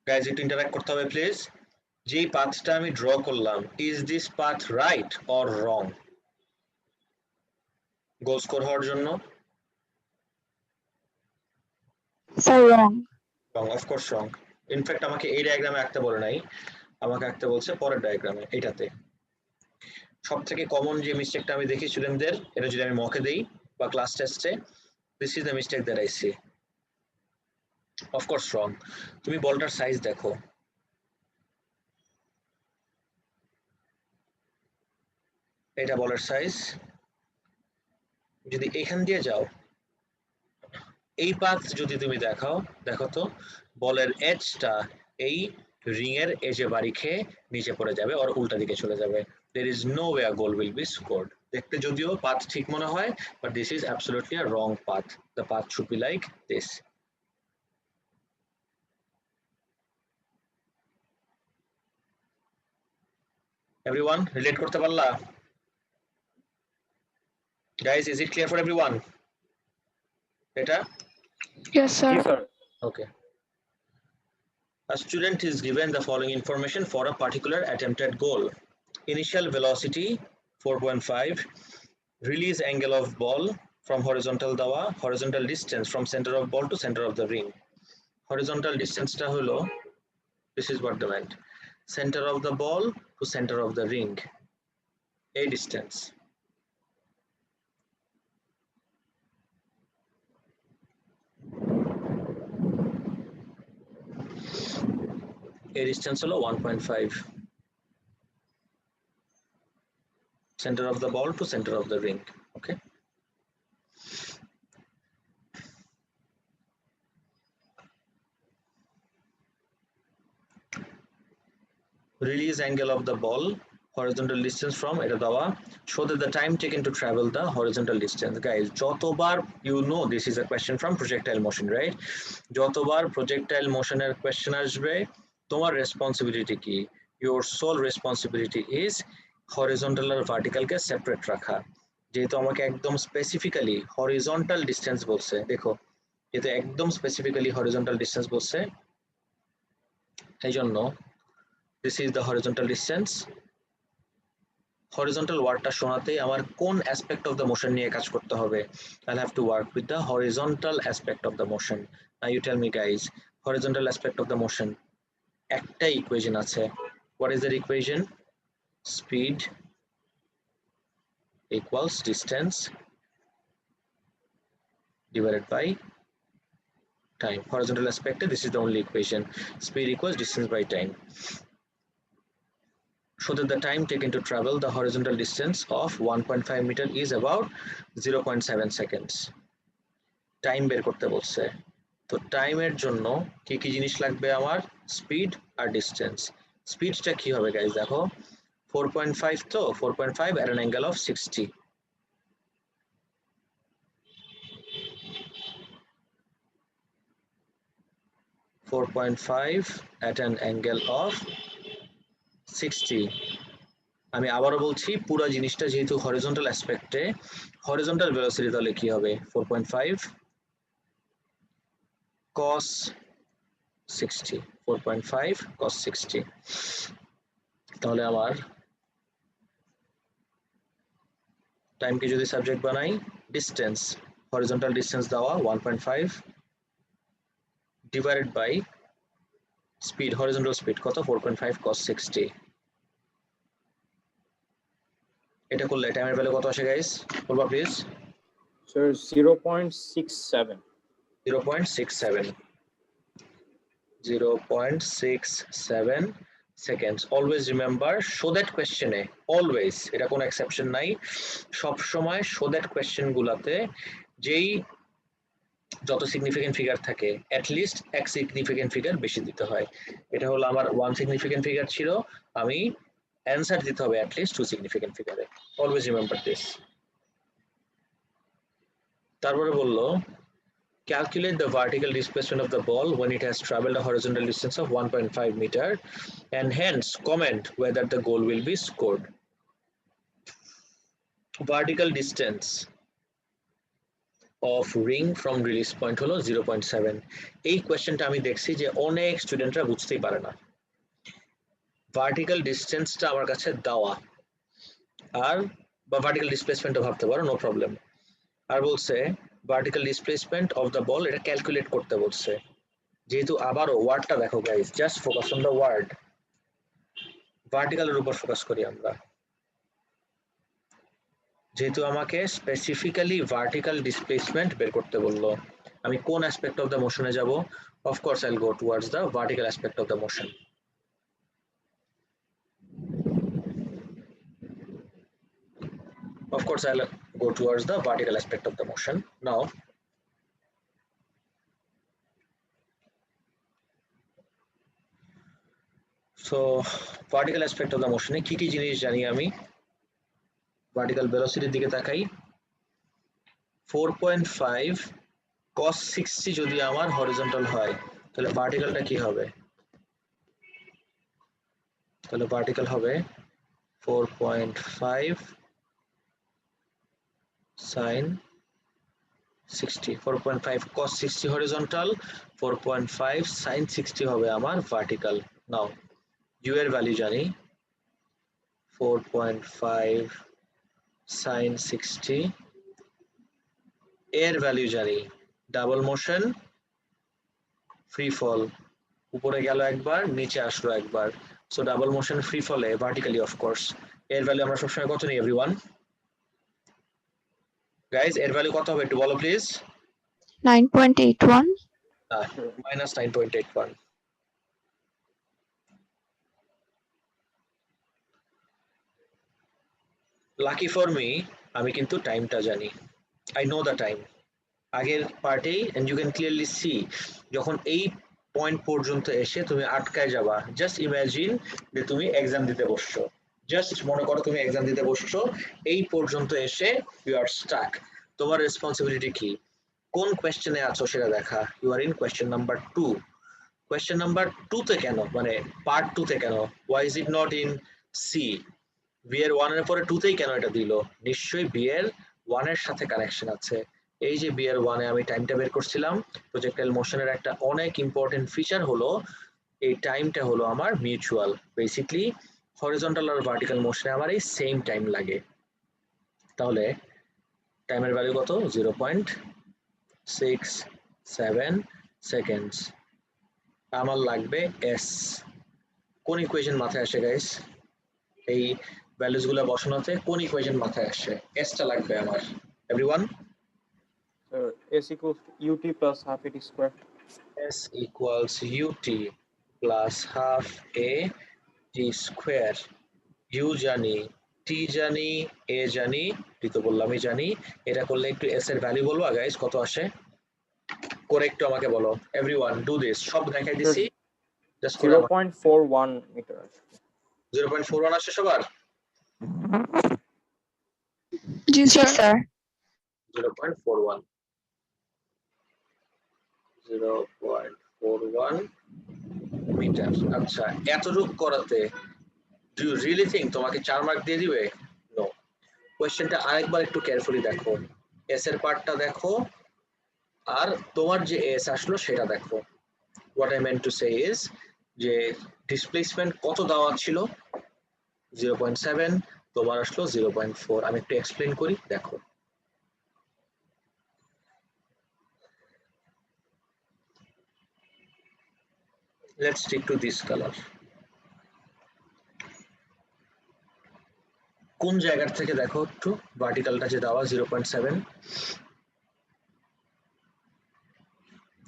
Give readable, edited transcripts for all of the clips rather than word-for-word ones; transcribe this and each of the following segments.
Guys একটু interact করতে হবে প্লিজ। যেই পাথটা আমি ড্র করলাম, is this path right or wrong? Goal score হওয়ার জন্য স্যার রং। রং, অফকোর্স রং। ইনফ্যাক্ট আমাকে এই ডায়াগ্রামে আঁকতে বলে নাই, আমাকে আঁকতে বলছে পরের ডায়াগ্রামে, এইটাতে। সব থেকে কমন যে মিস্টেকটা আমি দেখি স্টুডেন্টদের, এটা যদি আমি মকে দেই বা ক্লাস টেস্টে, this is the mistake that I see. Of course wrong. তুমি বলটার সাইজ দেখো, এটা বলের সাইজ। যদি এখান দিয়ে যাও, এই পাথ যদি তুমি দেখাও, দেখো তো বলের এজটা এই রিং এর এজে বাড়ি খেয়ে নিচে পড়ে যাবে, আর উল্টা দিকে চলে যাবে। there is no way a goal will be scored. দেখতে যদিও পাথ ঠিক মনে হয়, but this is absolutely a wrong path. The path should be like this. Everyone relate করতে পারলা? Guys, is it clear for everyone? এটা? Yes, sir. G sir. Okay. A student is given the following information for a particular attempted goal. Initial velocity 4.5, release angle of ball from horizontal dawa, horizontal distance from center of ball to center of the ring. Horizontal distance ta holo, this is what they meant, center of the ball to center of the ring, a distance. A distance holo 1.5, center of the ball to center of the ring. Okay, release angle of the ball, horizontal distance from eta dawa, show that the time taken to travel the horizontal distance. Guys, jotobar, you know this is a question from projectile motion, right? Jotobar projectile motion er question আসবে, তোমার responsibility কি? Your sole responsibility is horizontal আর vertical কে separate রাখা। যেহেতু আমাকে একদম specifically horizontal distance বলছে, দেখো যেহেতু একদম স্পেসিফিক্যালি হরিজন্টাল ডিসটেন্স বলছে, এই জন্য this is the horizontal distance. Horizontal ওয়ার্ডটা শোনাতে আমার কোন অ্যাসপেক্ট অফ দ্য মোশন নিয়ে কাজ করতে হবে? I'll have to work with the horizontal aspect of the motion. Now you tell me guys, horizontal aspect of the motion, একটাই equation আছে। What is the equation? Speed equals distance divided by time. Horizontal aspect, this is the only equation. Speed equals distance by time. So that the time taken to travel the horizontal distance of 1.5 meter is about 0.7 seconds. Time বের করতে বলছে, তো টাইমের জন্য কি কি জিনিস লাগবে আমার? স্পিড আর ডিস্টেন্স। স্পিডটা কি হবে গাইজ দেখো, 4.5, তো 4.5 at an angle of 60, at an angle of 60। আমি আবারও বলছি, পুরো জিনিসটা যেহেতু হরিজন্টাল অ্যাসপেক্টে, হরিজন্টাল ভেলোসিটি তাহলে কি হবে? 4.5 cos 60, 4.5 cos 60। তাহলে আমার টাইমকে যদি সাবজেক্ট বানাই, ডিস্টেন্স, হরিজন্টাল ডিস্টেন্স দেওয়া 1.5 divided by speed, horizontal speed কত? 4.5 cos 60। এটা করলে টাইমের ভ্যালু কত আসে গাইস? বলবা please. Sir 0.67। 0.67, 0.67 seconds. Always remember, show that question A always, এটা কোনো এক্সেপশন নাই, সব সময় show that question গুলাতে যেই যত সিগনিফিকেন্ট ফিগার থাকে at least এক সিগনিফিকেন্ট ফিগার বেশি দিতে হয়। এটা হলো আমার 1 সিগনিফিকেন্ট ফিগার ছিল, আমি অ্যান্সার দিতে হবে at least 2 সিগনিফিকেন্ট ফিগারে। Always remember this. তারপরে বললো calculate the vertical displacement of the ball when it has traveled a horizontal distance of 1.5 meter and hence comment whether the goal will be scored. Vertical distance of ring from release point হলো 0.7 এই কোশ্চেনটা আমি দেখছি যে অনেক স্টুডেন্টরা বুঝতেই পারে না ভার্টিক্যাল ডিসটেন্সটা আমার কাছে দেওয়া আর বা ভার্টিক্যাল ডিসপ্লেসমেন্টও ভাবতে পারো নো প্রবলেম আর বলছে vertical displacement of the ball এটা ক্যালকুলেট করতে বলছে যেহেতু আবারও ওয়ার্ডটা দেখো guys just focus on the word ভার্টিক্যালের উপর ফোকাস করি আমরা যেহেতু আমাকে স্পেসিফিক্যালি ভার্টিক্যাল ডিসপ্লেসমেন্ট বের করতে বললো আমি কোন অ্যাসপেক্ট অফ দ্য মোশনে যাব অফকোর্স আইল গো towards the vertical aspect of the motion of course I'll go towards the vertical aspect of the motion now so vertical aspect of the motion এ কি কি জিনিস জানি আমি vertical velocity দিকে তাকাই 4.5 cos 60 যদি আমার horizontal হয় তাহলে ভার্টিক্যালটা কি হবে তাহলে ভার্টিক্যাল হবে 4.5 sin 60 4.5 cos 60 horizontal 4.5 sin 60 হবে আমার vertical now u এর ভ্যালু জানি 4.5 sin 60 এর ভ্যালু জানি ডাবল মোশন ফ্রি ফল উপরে গেল একবার নিচে আসলো একবার সো ডাবল মোশন ফ্রি ফলে ভার্টিক্যালি অফ কোর্স এর ভ্যালু আমরা সবসময় কত নিই एवरीवन গাইস এর ভ্যালু কত হবে একটু বলো please 9.81 minus 9.81 lucky for me আমি কিন্তু টাইমটা জানি I know the time আগের পার্টে and you can clearly see যখন এই পয়েন্ট পর্যন্ত এসে তুমি আটকায় যাবা জাস্ট ইমাজিন যে তুমি এক্সাম দিতে বসছো জাস্ট মনে করো তুমি এক্সাম দিতে বসছো এই পর্যন্ত এসে ইউ আর স্টাক তোমার রেসপন্সিবিলিটি কি কোন কোশ্চেনে আছো সেটা দেখা you are in question number 2 question number 2 তে কেন মানে পার্ট 2 তে কেন why is it not in C B এর 1 এর পরে 2 তেই কেন এটা দিল নিশ্চয়ই বি এর 1 এর সাথে কানেকশন আছে এই যে বি এর 1 এ আমি টাইমটা বের করছিলাম প্রজেক্টাইল মোশনের একটা অনেক ইম্পর্টেন্ট ফিচার হলো এই টাইমটা হলো আমার মিউচুয়াল বেসিক্যালি হরিজন্টাল আর ভার্টিক্যাল মোশনে আমার এই সেম টাইম লাগে তাহলে টাইমের ভ্যালু কত 0.67 সেকেন্ডস আমার লাগবে এস কোন ইকুয়েশন মাথায় আসে গাইস এই ভ্যালুস গুলো বসানোতে কোন ইকুয়েশন মাথায় আসে এস টা লাগবে আমার everyone S equals ut plus half at square. S equals ut plus half a t square u জানি t জানি a জানি t তো বললামই জানি এটা করলে একটু s এর ভ্যালু বলবো গাইস কত আসে করে একটু আমাকে বলো एवरीवन ডু দিস সব দেখাই দিছি জাস্ট 0.41 meter. 0.41 আসে সবার জি স্যার 0.41 0.41 মিটার আচ্ছা এতটুকু করাতে ডু ইউ রিয়েলি থিংক তোমাকে 4 মার্ক দিয়ে দিবে নো কোশ্চেনটা আরেকবার একটু কেয়ারফুলি দেখো এস এর পার্টটা দেখো আর তোমার যে এস আসলো সেটা দেখো what I meant to say is যে ডিসপ্লেসমেন্ট কত দেওয়া ছিল 0.7 তোমার আসলো 0.4 আমি একটু এক্সপ্লেইন করি দেখো let's stick to this color কোন জায়গা থেকে দেখো একটু ভার্টিক্যালটা যে দেওয়া 0.7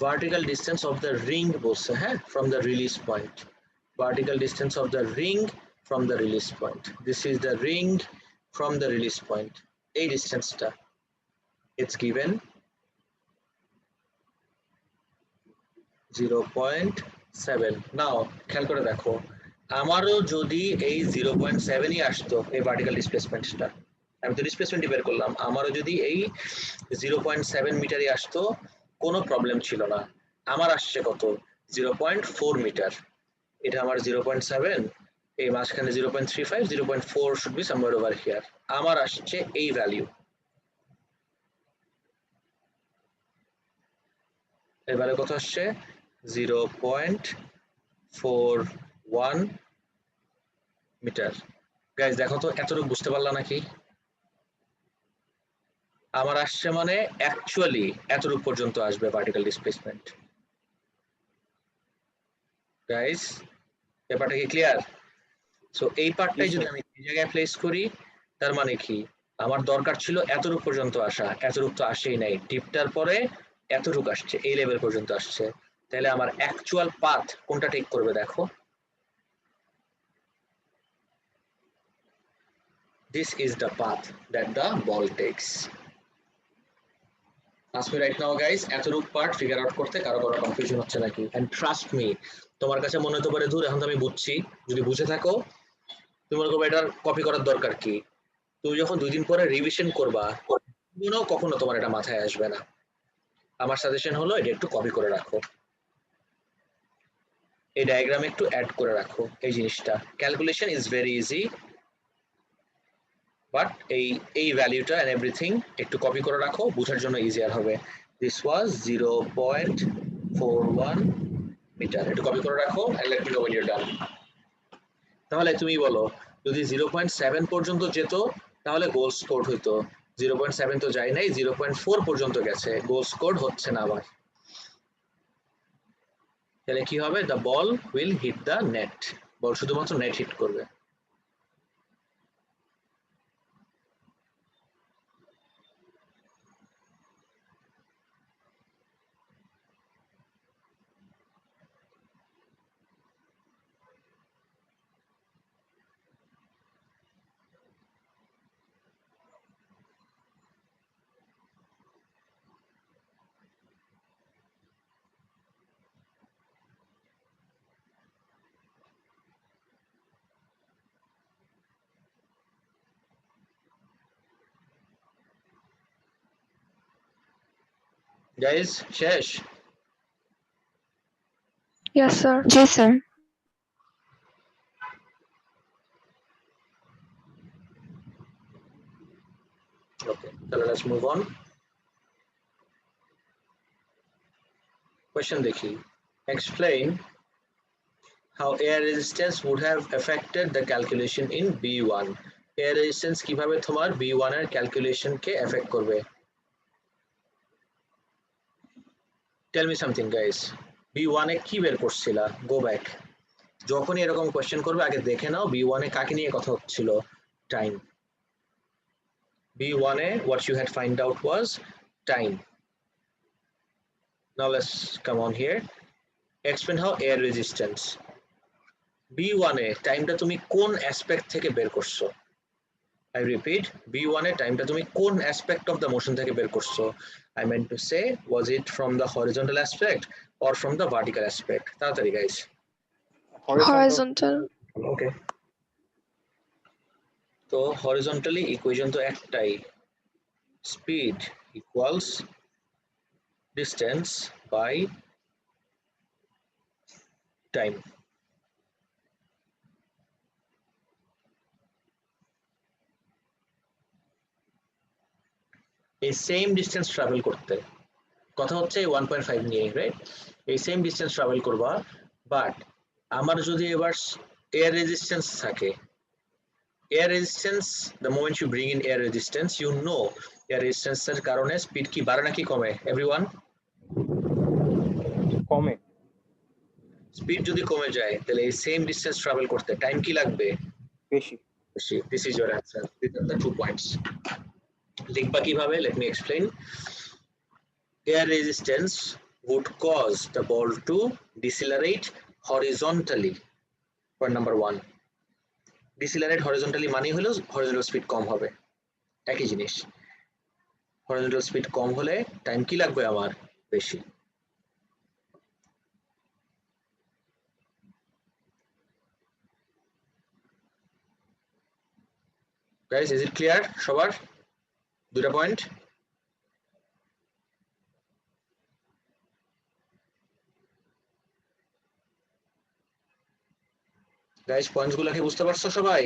vertical distance of the ring বলছে হ্যাঁ from the release point vertical distance of the ring from the release point this is the ring from the release point এই ডিসটেন্সটা it's given 0.7 নাও খেয়াল করে দেখো আমারও যদি এই 0.7 ই আসতো এই ভার্টিক্যাল ডিসপ্লেসমেন্টটা আমি তো ডিসপ্লেসমেন্টই বের করলাম আমারও যদি এই 0.7 মিটারই আসতো কোনো প্রবলেম ছিল না আমার আসছে কত 0.4 মিটার এটা আমার 0.7 এই মাঝখানে 0.35 0.4 should be somewhere over here আমার আসছে এই ভ্যালু এবারে কত আসছে 0.41 মিটার। গাইস দেখো তো এতটুকু বুঝতে পারলা নাকি? আমার আসছে মানে অ্যাকচুয়ালি এতটুকু পর্যন্ত আসবে ভার্টিক্যাল ডিসপ্লেসমেন্ট। গাইস ব্যাপারটা কি ক্লিয়ার? সো এই পার্টটাই যদি আমি এই জায়গায় প্লেস করি তার মানে কি আমার দরকার ছিল এতটুকু পর্যন্ত আসা, এতটুকু তো আসেই নাই, ডিপটার পরে এতটুকু আসছে, এই লেভেল পর্যন্ত আসছে। তাহলে আমার অ্যাকচুয়াল পাথ কোনটা টেক করবে দেখো, this is the path that the ball takes. Ask me right now guys, এতটুকু পার্ট ফিগার আউট করতে কারো কোনো কনফিউশন হচ্ছে নাকি? এন্ড ট্রাস্ট মি, তোমার কাছে মনে হতে পারে দূর এখন তো আমি বুঝছি, যদি বুঝে থাকো তুমি মনে করবে এটার কপি করার দরকার কি, তুমি যখন 2 দিন পরে রিভিশন করবা কখনো তোমার এটা মাথায় আসবে না। আমার সাজেশন হলো এটা একটু কপি করে রাখো, এই ডায়াগ্রামে একটু অ্যাড করে রাখো এই জিনিসটা। Calculation is very easy, but এই ভ্যালুটা এন্ড এভরিথিং একটু কপি করে রাখো, বোঝার জন্য ইজিয়ার হবে। দিস ওয়াজ 0.41 মিটার, একটু কপি করে রাখো and let me know when you're done। তাহলে তুমি বলো যদি 0.7 পর্যন্ত যেত তাহলে গোল স্কোর হইতো, 0.7 তো যায় নাই, 0.4 পর্যন্ত গেছে, গোল স্কোর হচ্ছে না আবার, তাহলে কি হবে? The ball will hit the net, ball শুধুমাত্র নেট হিট করবে। গাইস শেষ? Yes, sir. Ji, sir. Okay, so let's move on. Question দেখি, explain how air resistance would have affected the calculation in B1. Air resistance কিভাবে তোমার B1 এর calculation কে effect করবে? Tell me something guys, B1 এ কি বের করছিলা? Go back, যখনই এরকম কোয়েশ্চেন করবে আগে দেখে নাও B1 এ কাকে নিয়ে কথা হচ্ছিল, time. B1 A what you had find out was time. Now let's come on here, explain how air resistance B1 এ টাইমটা তুমি কোন অ্যাসপেক্ট থেকে বের করছো? I repeat, B1 এ টাইমটা তুমি কোন অ্যাসপেক্ট অফ দ্য মোশন থেকে বের করছো? I meant to say, was it from the horizontal aspect or from the vertical aspect? তাড়াতাড়ি guys. Horizontal. Okay. তো horizontally ইকুয়েশন তো একটাই, speed equals distance by time. এই সেম ডিস্টেন্স ট্রাভেল করতে, কথা হচ্ছে 1.5 নিয়ে, রাইট? এই সেম ডিস্টেন্স ট্রাভেল করবা, বাট আমার যদি এবার এয়ার রেজিস্ট্যান্স থাকে, air resistance, the moment you bring in air resistance, you know air resistance এর কারণে স্পিড কি বাড়ে নাকি কমে? এভরিওয়ান, কমে। স্পিড যদি কমে যায় তাহলে এই সেম ডিস্টেন্স ট্রাভেল করতে টাইম কি লাগবে? বেশি। বেশি। This is your answer, this are the 2 points. লিখবা কিভাবে? Let me explain. Air resistance would cause the ball to decelerate horizontally. Point number 1. Decelerate horizontally মানে হলো horizontal speed কম হবে, একই জিনিস। horizontal speed কম হলে টাইম কি লাগবে আমার? বেশি। Guys, is it clear সবার? দুটা পয়েন্ট। গাইস পয়েন্টস গুলো কি বুঝতে পারছো সবাই?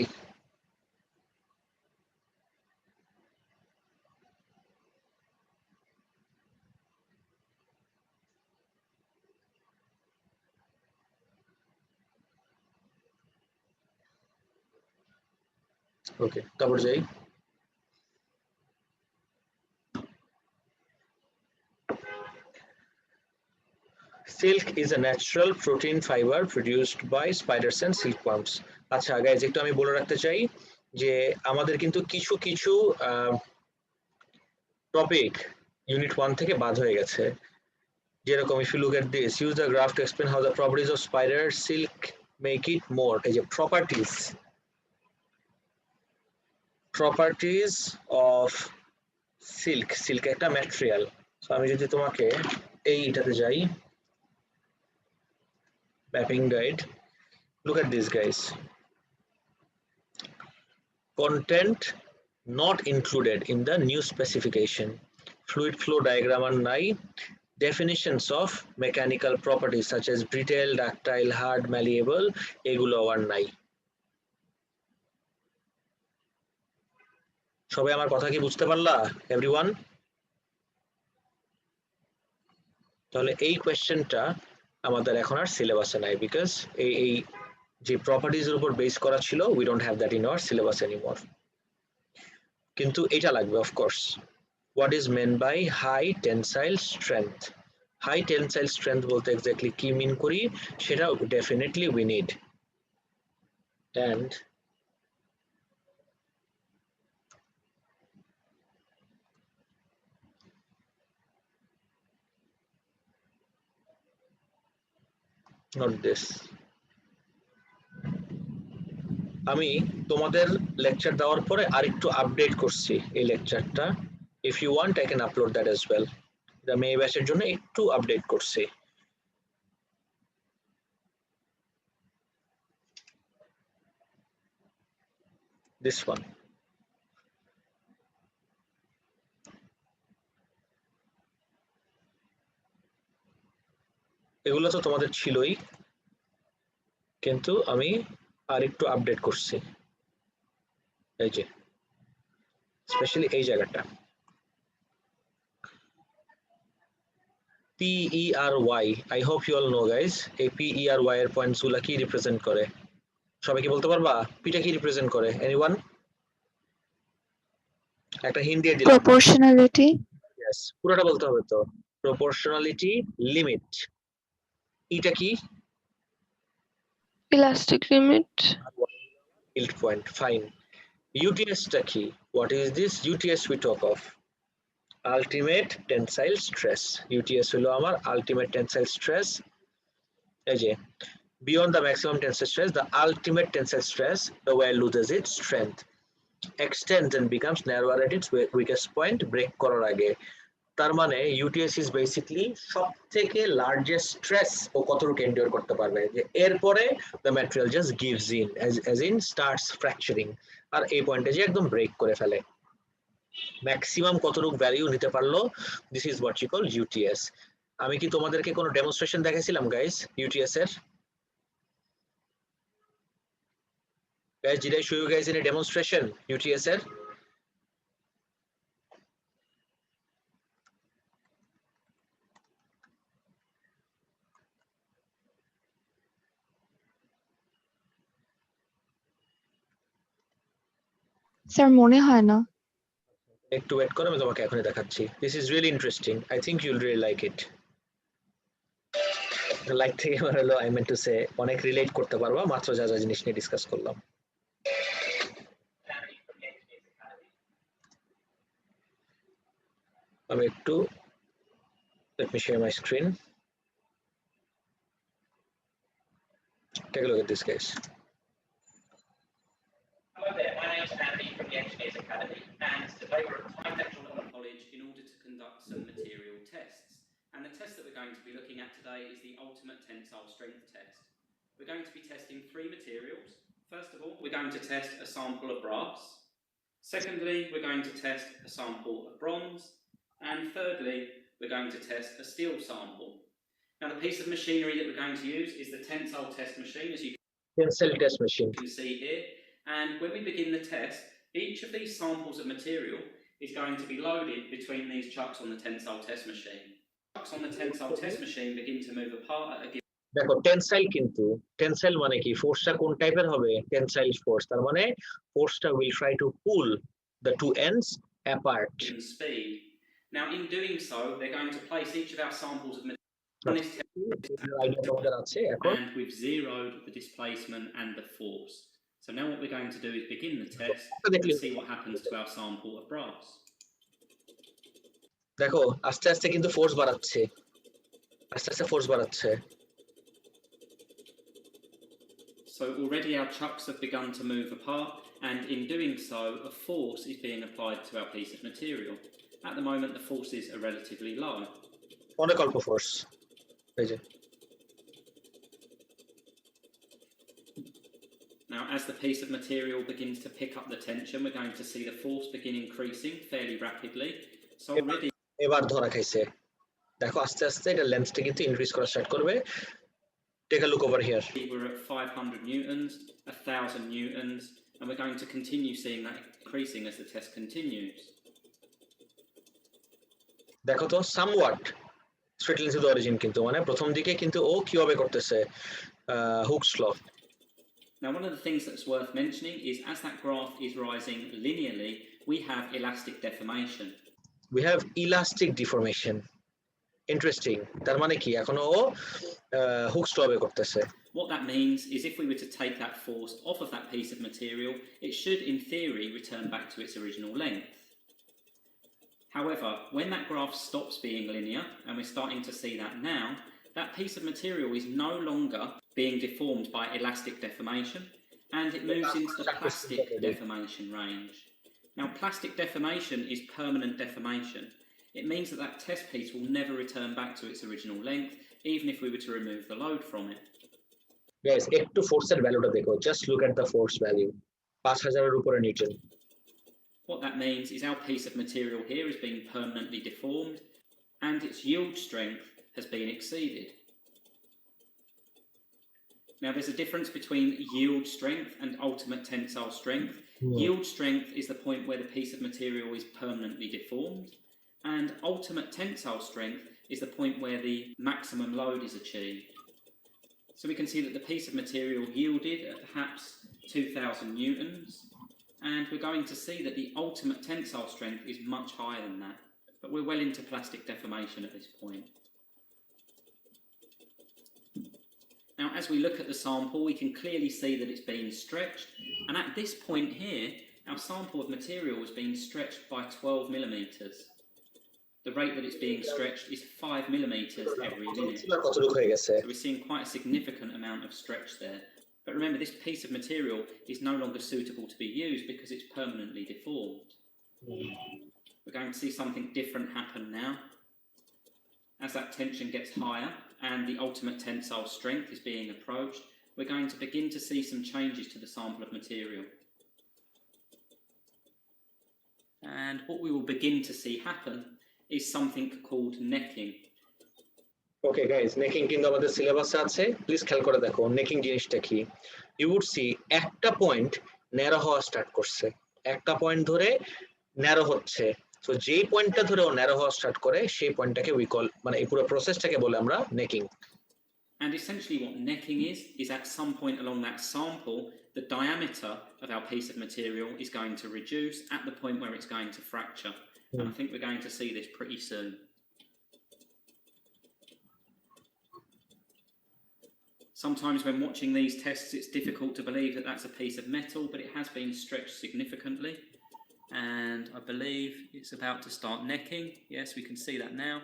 ওকে, তারপর যাই। Silk is a natural protein fiber produced by spiders and silkworms. আচ্ছা গাইজ, একটু আমি বলে রাখতে চাই যে আমাদের কিন্তু কিছু কিছু টপিক ইউনিট 1 থেকে বাদ হয়ে গেছে। যেরকম if you look at this, use the graph to explain how the properties of spider silk make it more. এই যে properties of silk একটা ম্যাটেরিয়াল। সো আমি যদি তোমাকে এইটাতে যাই, mapping guide, look at this guys, content not included in the new specification, fluid flow diagram আর নাই, definitions of mechanical properties such as brittle, ductile, hard, malleable এগুলো আর নাই। সবাই আমার কথা কি বুঝতে পারলা এভরিওয়ান? তাহলে এই কোয়েশ্চেনটা আমাদের এখন আর সিলেবাসে নাই, বিকজ এই যে প্রপার্টিজ এর উপর বেস করা ছিল, we don't have that in our syllabus anymore. কিন্তু এটা লাগবে of course. What is meant by high tensile strength? High tensile strength বলতে এক্স্যাক্টলি কি মিন করি সেটা definitely we need. And not this. আমি তোমাদের লেকচার দেওয়ার পরে আরেকটু আপডেট করছি এই লেকচারটা। If you want I can upload that as well. এটা মে ব্যাচের জন্য একটু আপডেট করছি। This one. এগুলো তো তোমাদের ছিলই, কিন্তু আমি আরেকটু আপডেট করছি। এই যে স্পেশালি এই জায়গাটা PERY, I hope you all know guys, এই PERY এর পয়েন্টস গুলা কি রিপ্রেজেন্ট করে? সবাই কি বলতে পারবা পিটা কি রিপ্রেজেন্ট করে? এনিওয়ান? একটা হিন্ট দিয়ে দিলাম। Proportionality. Yes, পুরোটা বলতে হবে তো। Proportionality, limit. এটা কি? Elastic limit. Yield point, fine. UTS টা কি? What is this UTS we talk of? Ultimate tensile stress. UTS হলো আমার ultimate tensile stress। এই যে beyond the maximum tensile stress, the ultimate tensile stress, the wire loses its strength, extends and becomes narrower at its weakest point, break করার আগে। তার মানে UTS is basically সবথেকে largest stress ও কতটুকু endure করতে পারবে, যে এরপরে the material just gives in as in starts fracturing, আর এই পয়েন্টে যে একদম ব্রেক করে ফেলে। ম্যাক্সিমাম কতটুকু ভ্যালু নিতে পারলো, this is what you call UTS. আমি কি তোমাদেরকে কোনো ডেমনস্ট্রেশন দেখাইছিলাম গাইস ইউটিএস এর? Guys, did I show you guys in a demonstration UTS এর? স্যার মনে হয় না। একটু ওয়েট করো, আমি তোমাকে এখনই দেখাচ্ছি। This is really interesting, I think you'll really like it. Like থেকে আমার হলো আই মেন্ট টু সে অনেক রিলেট করতে পারবা মাত্র যা যা জিনিস নিয়ে ডিসকাস করলাম। আমি একটু let me share my screen. Take a look at this guys. Hello there, my name is Andy from the Engineers Academy, and today we're at Tyne Technical College in order to conduct some material tests. And the test that we're going to be looking at today is the ultimate tensile strength test. We're going to be testing 3 materials. First of all, we're going to test a sample of brass. Secondly, we're going to test a sample of bronze. And thirdly, we're going to test a steel sample. Now, the piece of machinery that we're going to use is the tensile test machine, as you Tensile test machine. can see here. And when we begin the test, each of these samples of material is going to be loaded between these chucks on the tensile test machine. Chucks on the tensile test machine begin to move apart at a given দেখো tensile, কিন্তু tensile মানে কি, ফোর্সটা কোন টাইপের হবে, tensile force, তার মানে ফোর্সটা will try to pull the two ends apart. In speed. Now, in doing so, they're going to place each of our samples of material on this idea তোমাদের আছে এখন? and we've zeroed the displacement and the force. So now what we're going to do is begin the test and see what happens to our sample of brass. দেখো আস্তে আস্তে কিন্তু force বাড়াচ্ছে, আস্তে আস্তে ফোর্স বাড়াচ্ছে। So already our chucks have begun to move apart, and in doing so, a force is being applied to our piece of material. At the moment, the forces are relatively low. অনেক অল্প force, এই যে। Now, as the piece of material begins to pick up the tension, we're going to see the force begin increasing fairly rapidly. So already এবার ধরা খাইছে, দেখো আস্তে আস্তে এটা লেন্থটা কিন্তু ইনক্রিজ করা স্টার্ট করবে। Take a look over here. we're at 500 newtons, 1000 newtons, and we're going to continue seeing that increasing as the test continues. দেখো তো somewhat straight line to the origin, কিন্তু মানে প্রথম দিকে কিন্তু ও কিভাবে করতেছে, Hooke's law. Now, one of the things that's worth mentioning is as that graph is rising linearly, we have elastic deformation. We have elastic deformation. Interesting. তার মানে কি এখনো ও Hooke's law করতেছে। What that means is if we were to take that force off of that piece of material, it should in theory return back to its original length. However, when that graph stops being linear, and we're starting to see that now, that piece of material is no longer being deformed by elastic deformation, and it moves into the plastic deformation range. Now, plastic deformation is permanent deformation. It means that that test piece will never return back to its original length, even if we were to remove the load from it. Guys, একটু ফোর্সের ভ্যালুটা দেখো, just look at the force value, 5000 এর উপরে Newton. What that means is our piece of material here is being permanently deformed, and its yield strength has been exceeded. Now, there's a difference between yield strength and ultimate tensile strength. Yield strength is the point where the piece of material is permanently deformed, and ultimate tensile strength is the point where the maximum load is achieved. So we can see that the piece of material yielded at perhaps 2000 newtons, and we're going to see that the ultimate tensile strength is much higher than that, but we're well into plastic deformation at this point. Now, as we look at the sample, we can clearly see that it's been stretched, and at this point here, our sample of material is being stretched by 12 millimeters. The rate that it's being stretched is 5 millimeters every minute. So we're seeing quite a significant amount of stretch there. But remember, this piece of material is no longer suitable to be used because it's permanently deformed. We're going to see something different happen now. As that tension gets higher and the ultimate tensile strength is being approached, we're going to begin to see some changes to the sample of material. And what we will begin to see happen is something called necking. Okay guys, necking কিন্তু আমাদের সিলেবাসে আছে, please খেয়াল করে দেখো নেকিং জিনিসটা কি। You would C একটা পয়েন্ট ন্যারো হওয়া স্টার্ট করছে, একটা পয়েন্ট ধরে ন্যারো হচ্ছে, সো যেই পয়েন্টটা ধরে ও ন্যারো হওয়া স্টার্ট করে সেই পয়েন্টটাকে উই কল, মানে এই পুরো প্রসেসটাকে বলে আমরা নেকিং। And essentially what necking is at some point along that sample, the diameter of our piece of material is going to reduce at the point where it's going to fracture. And I think we're going to see this pretty soon. Sometimes when watching these tests, it's difficult to believe that that's a piece of metal, but it has been stretched significantly. And I believe it's about to start necking. Yes, we can see that now.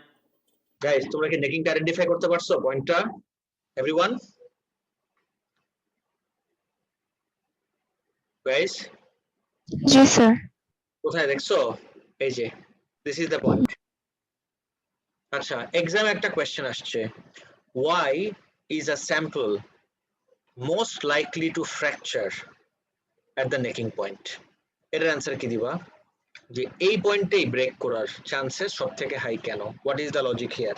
Guys, তোমরা কি নেকিংটা identify করতে পারছো পয়েন্টটা? Everyone? Guys? জি sir. কোথায় দেখছো? এই যে, this is the point. আচ্ছা, এক্সামে একটা কোয়েশ্চেন আসছে, why is a sample most likely to fracture at the necking point? এর অ্যানসার কি দিবা? যে এই পয়েন্টেই ব্রেক করার চান্সেস সবথেকে হাই কেন? What is the logic here?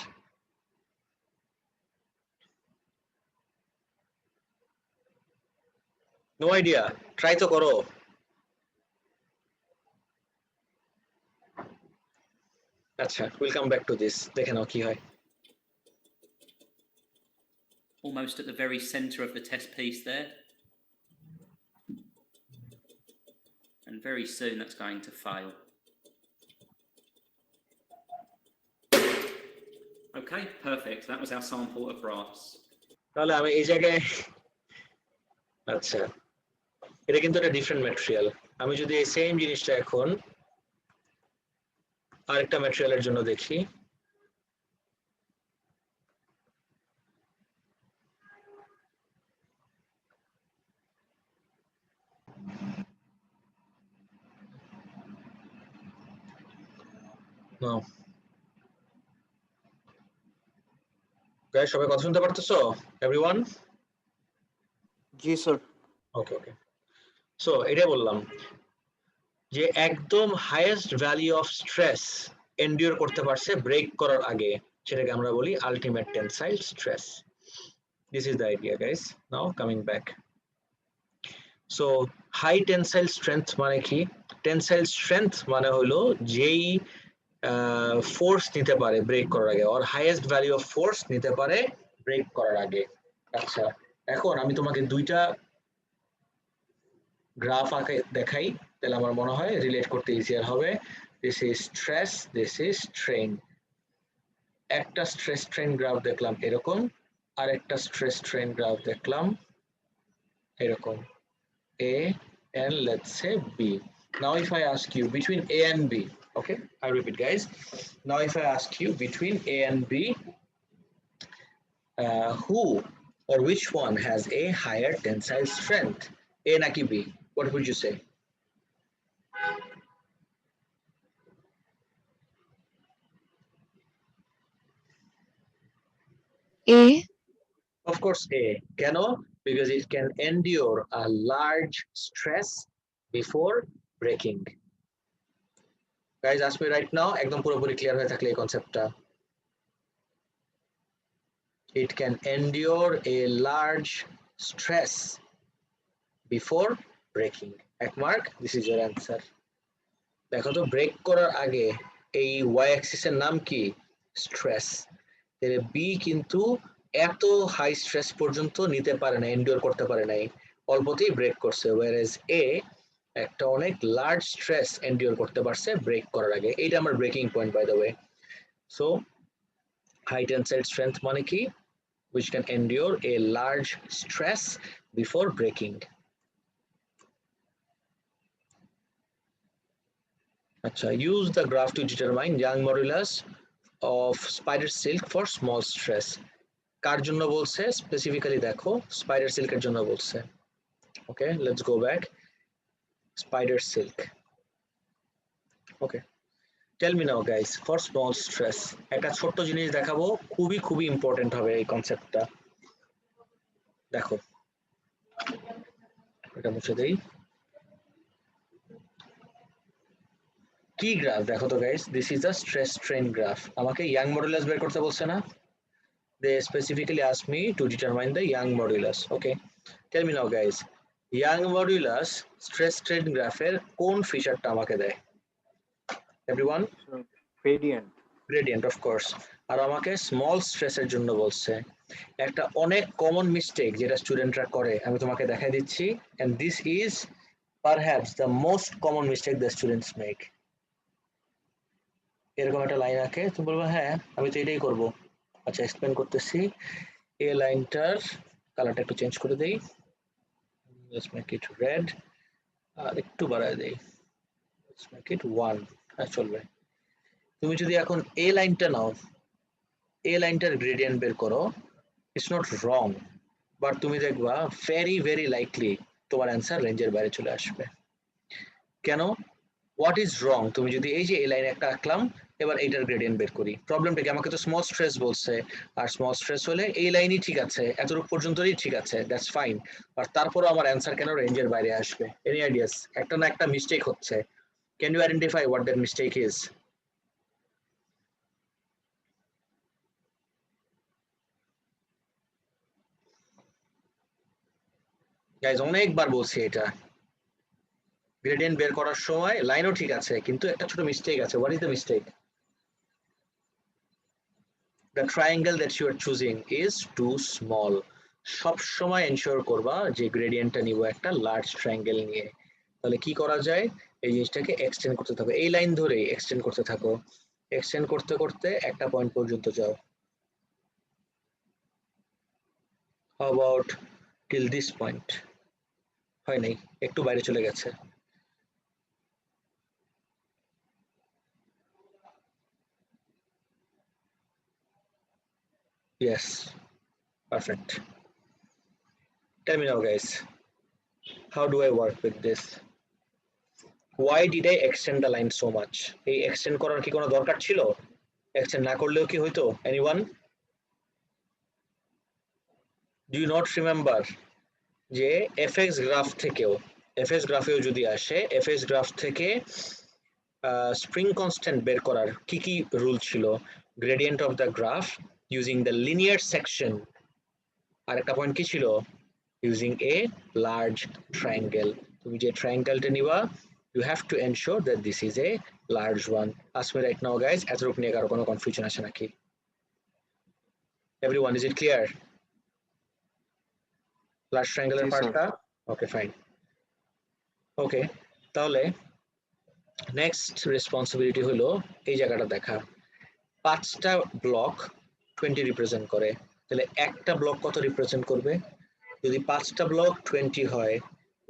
No idea, try তো করো। আচ্ছা, will come back to this, দেখে নাও কি হয়। almost at the very center of the test piece there. And very soon that's going to fail. Okay, perfect. That was our sample of brass. তাহলে আমি এই জায়গায় আচ্ছা এটা কিন্তু একটা ডিফারেন্ট ম্যাটেরিয়াল আমি যদি এই সেম জিনিসটা এখন আরেকটা ম্যাটেরিয়ালের জন্য দেখি No. Guys, সবাই কথা শুনতে পারতেছো? Everyone? জি স্যার। Okay, okay. So, এটাই বললাম যে একদম highest value of stress endure করতে পারছে ব্রেক করার আগে সেটাকে আমরা বলি ultimate tensile stress. This is the idea, guys. Now coming back. So, high tensile strength মানে কি? টেনসাইল স্ট্রেংথ মানে হলো যেই ফোর্স নিতে পারে ব্রেক করার আগে or highest value of force নিতে পারে ব্রেক করার আগে। আচ্ছা এখন আমি তোমাকে দুইটা গ্রাফ আঁকে দেখাই তাহলে আমার মনে হয় রিলেট করতে ইজিয়ার হবে। This is stress, this is strain. একটা স্ট্রেস স্ট্রেন গ্রাফ দেখলাম এরকম আর একটা স্ট্রেস স্ট্রেন গ্রাফ দেখলাম এরকম A and let's say B. Now if I ask you between A and B, okay, I repeat guys, now if I ask you between A and B, who or which one has a higher tensile strength, A naki B, what would you say? A. Of course A. Keno? Because it can endure a large stress before breaking. Guys, ask me right now, ekdom puropuri clear hoye thakle ei concept ta. It can endure a large stress before breaking. Ek mark, this is your answer. দেখো তো break করার আগে এই y axis এর নাম কি stress তাহলে b কিন্তু এত হাই স্ট্রেস পর্যন্ত নিতে পারে না এন্ডিওর করতে পারে নাই অল্পতেই ব্রেক করছে whereas a একটা অনেক লার্জ স্ট্রেস এন্ডিওর করতে পারছে ব্রেক করার আগে এইটা আমার breaking point by the way so high tensile strength মানে কি which can endure a large stress before breaking. Achha, use the graph to determine Young modulus of spider silk for small stress. কার জন্য বলছে specifically দেখো spider silk এর জন্য বলছে okay let's go back spider silk okay tell me now guys for small stress একটা ছোট্ট জিনিস দেখাবো খুবই ইম্পর্টেন্ট হবে এই কনসেপ্টটা দেখো এটা মুছে দেই কি গ্রাফ দেখো তো guys this is a stress strain graph আমাকে ইয়াং মডুলাস বের করতে বলছে না they specifically asked me to determine the Young modulus okay tell me now guys Young modulus stress strain graph এর কোন ফিচারটা আমাকে দেয় everyone gradient of course আর আমাকে স্মল স্ট্রেসের জন্য বলছে একটা অনেক কমন মিস্টেক যেটা স্টুডেন্টরা করে আমি তোমাকে দেখাই দিচ্ছি and this is perhaps the most common mistake the students make এরকম একটা লাইন আঁকে তুমি বলবে হ্যাঁ আমি তো এটাই করব আচ্ছা এক্সপ্লেইন করতেছি এই লাইনটার কালারটা একটু চেঞ্জ করে দেই let's make it red আর একটু বাড়ায় দেই let's make it 1 হ্যাঁ চলবে তুমি যদি এখন এই লাইনটা নাও এই লাইনটার গ্রেডিয়েন্ট বের করো ইটস নট রং বাট তুমি দেখবা ভেরি লাইকলি তোমার অ্যান্সার রেঞ্জের বাইরে চলে আসবে কেন হোয়াট ইজ রং তুমি যদি এই যে এই লাইনে একটা আঁকলাম এবার এইটার গ্রেডিয়েন্ট বের করি প্রবলেমটা কি আমাকে তো স্মল স্ট্রেস বলছে আর স্মল স্ট্রেস হলে এই লাইনই ঠিক আছে এতটুকু পর্যন্তই ঠিক আছে দ্যাটস ফাইন আর তারপরও আমার অ্যান্সার কেন রেঞ্জের বাইরে আসবে এনি আইডিয়াস একটা না একটা মিস্টেক হচ্ছে can you identify what that mistake is guys অনেকবার বলছি এটা গ্রেডিয়েন্ট বের করার সময় লাইনও ঠিক আছে কিন্তু একটা ছোট মিস্টেক আছে what is the mistake the triangle that you are choosing is too small. সব সময় এনশিওর করবা যে গ্রেডিয়েন্টটা নিব একটা লার্জ ট্রায়াঙ্গেল নিয়ে। তাহলে কি করা যায়, এই জিনিসটাকে এক্সটেন্ড করতে থাকো, এই লাইন ধরে এক্সটেন্ড করতে থাকো, এক্সটেন্ড করতে করতে একটা পয়েন্ট পর্যন্ত যাও। How about till this point? হয় নাই, একটু বাইরে চলে গেছে। Yes, perfect. Tell me now guys, how do I work with this? Why did I extend the line so much? এই extend করার কি কোনো দরকার ছিল? extend না করলেও কি হইতো? Anyone? Do you not remember যে fx গ্রাফ থেকেও, fx গ্রাফেও যদি আসে, fx গ্রাফ থেকে স্প্রিং কনস্ট্যান্ট বের করার কি কি রুল ছিল? Gradient of the graph using the linear section, আর একটা পয়েন্ট কি ছিল? Using a large triangle. তুমি যে ট্রায়াঙ্গেলটা নিবা, you have to ensure that this is a large one. Ask me right now guys, এতটুকু নিয়ে কারো কোনো কনফিউশন আছে নাকি? Everyone, is it clear? Large ট্রায়াঙ্গেলের পার্টটা ওকে ফাইন। ওকে, তাহলে নেক্সট রেসপন্সিবিলিটি হলো এই জায়গাটা দেখা। 5টা ব্লক 20 রিপ্রেজেন্ট করে, তাহলে একটা ব্লক কত রিপ্রেজেন্ট করবে? যদি 5টা ব্লক 20 হয়,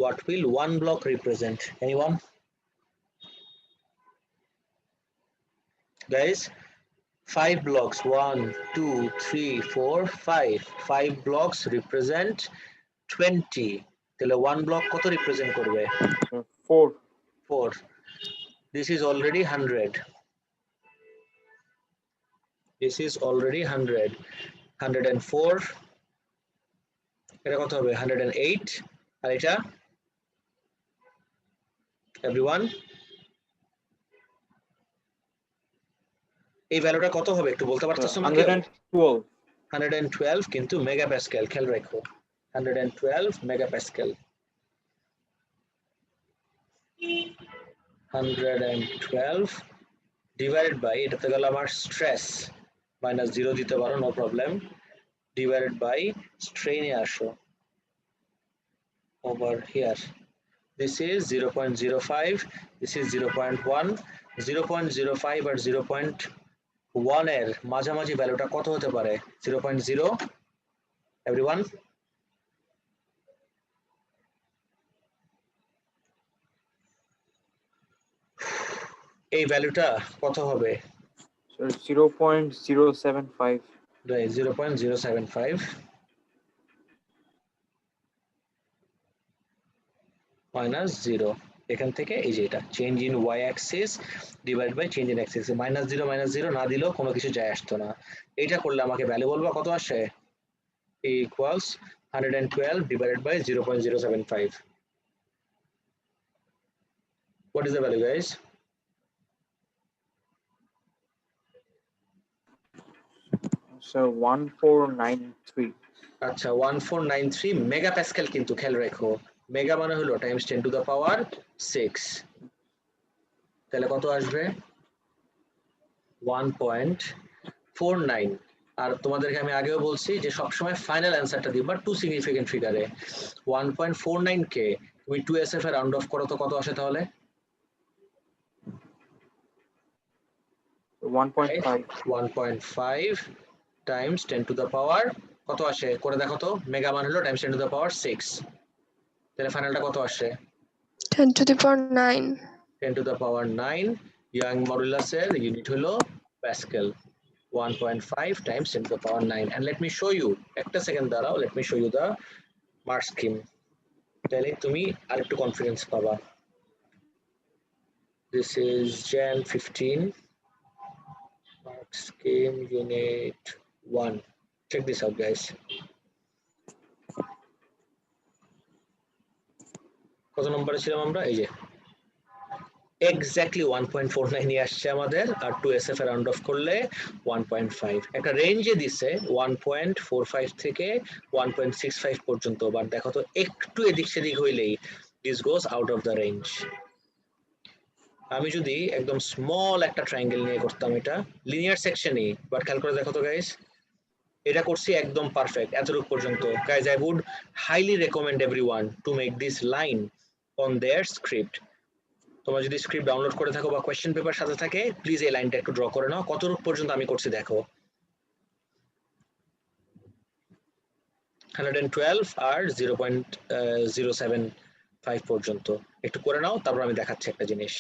what will one block represent? Anyone? Guys, 5 blocks, 1 2 3 4 5, 5 blocks represent 20, তাহলে one block কত রিপ্রেজেন্ট করবে? 4. This is already 100. This is already 100. 104, এটা কত হবে? 108, আর এটা everyone, এই ভ্যালুটা কত হবে একটু বলতে পারতেছো আমাকে? 112 কিন্তু মেগাপ্যাসকেল, খেয়াল রাখো 112 মেগাপ্যাসকেল। 112 ডিভাইডেড বাই, এটাতে গেল আমার স্ট্রেস, -0 দিতে পারো, নো প্রবলেম, ডিভাইডেড বাই স্ট্রেনে আসো over here. This is 0.05, this is 0.1, 0.05 আর 0.1 এর মাঝামাঝি ভ্যালুটা কত হতে পারে? 0.0, everyone? এই ভ্যালুটা কত হবে? 0.075. Right, 0.075 minus 0, এখান থেকে এই যে এটা change in y axis divide by change in axis, -0 না দিলেও কোনো কিছু যায় আসতো না। এটা করলে আমাকে ভ্যালু বলবা কত আসে? equals 112 divided by 0.075. What is the value guys? So 1493. আচ্ছা 1493 মেগাপ্যাসকেল, কিন্তু খেয়াল রাখো মেগা মানে হলো টাইমস 10 টু দ্য পাওয়ার 6, তাহলে কত আসবে? 1.49। আর তোমাদেরকে আমি আগেও বলছি যে সবসময় ফাইনাল অ্যান্সারটা দিবা টু সিগনিফিকেন্ট ফিগারে। 1.49 কে তুমি 2SF এ রাউন্ড অফ করো তো কত আসে তাহলে? 1.5 টাইমস 10 টু দ্য পাওয়ার কত আসে করে দেখো তো, মেগা মান হলো টাইমস 10 টু দ্য পাওয়ার 6, তাহলে ফাইনালটা কত আসে? 10 to the power 9. 10 to the power 9, Young মডুলাসের ইউনিট হলো pascal. 1.5 times 10 to the power 9, and let me show you, একটা সেকেন্ড দাঁড়াও, let me show you the mark scheme, তাহলে তুমি আরেকটু কনফিডেন্স পাবা। This is Jan 15 mark scheme unit 1. Check this out guys. কত নম্বরে ছিলাম আমরা? এই যে এক্স্যাক্টলি 1.49 নিয়ে আসছে আমাদের, আর 2SF এ রাউন্ড অফ করলে 1.5, একটা রেঞ্জে দিছে 1.45 থেকে 1.65 পর্যন্ত, বাট দেখো তো একটু এদিক সেদিক হইলেই this goes out of the range. আমি যদি একদম স্মল একটা ট্রায়াঙ্গেল নিয়ে করতাম, এটা লিনিয়ার সেকশনই, বাট খেয়াল করে দেখো তো গাইস, এটা করছি একদম পারফেক্ট এতটুকু পর্যন্ত। Guys, I would highly recommend everyone to make this line on their script. তোমরা যদি স্ক্রিপ্ট ডাউনলোড করে থাকো বা কোয়েশ্চেন পেপার সাথে থাকে, প্লিজ এই লাইনটা একটু ড্র করে নাও। কতটুকু পর্যন্ত আমি করছি দেখো, 112 আর 0.075 পর্যন্ত একটু করে নাও, তারপর আমি দেখাচ্ছি একটা জিনিস।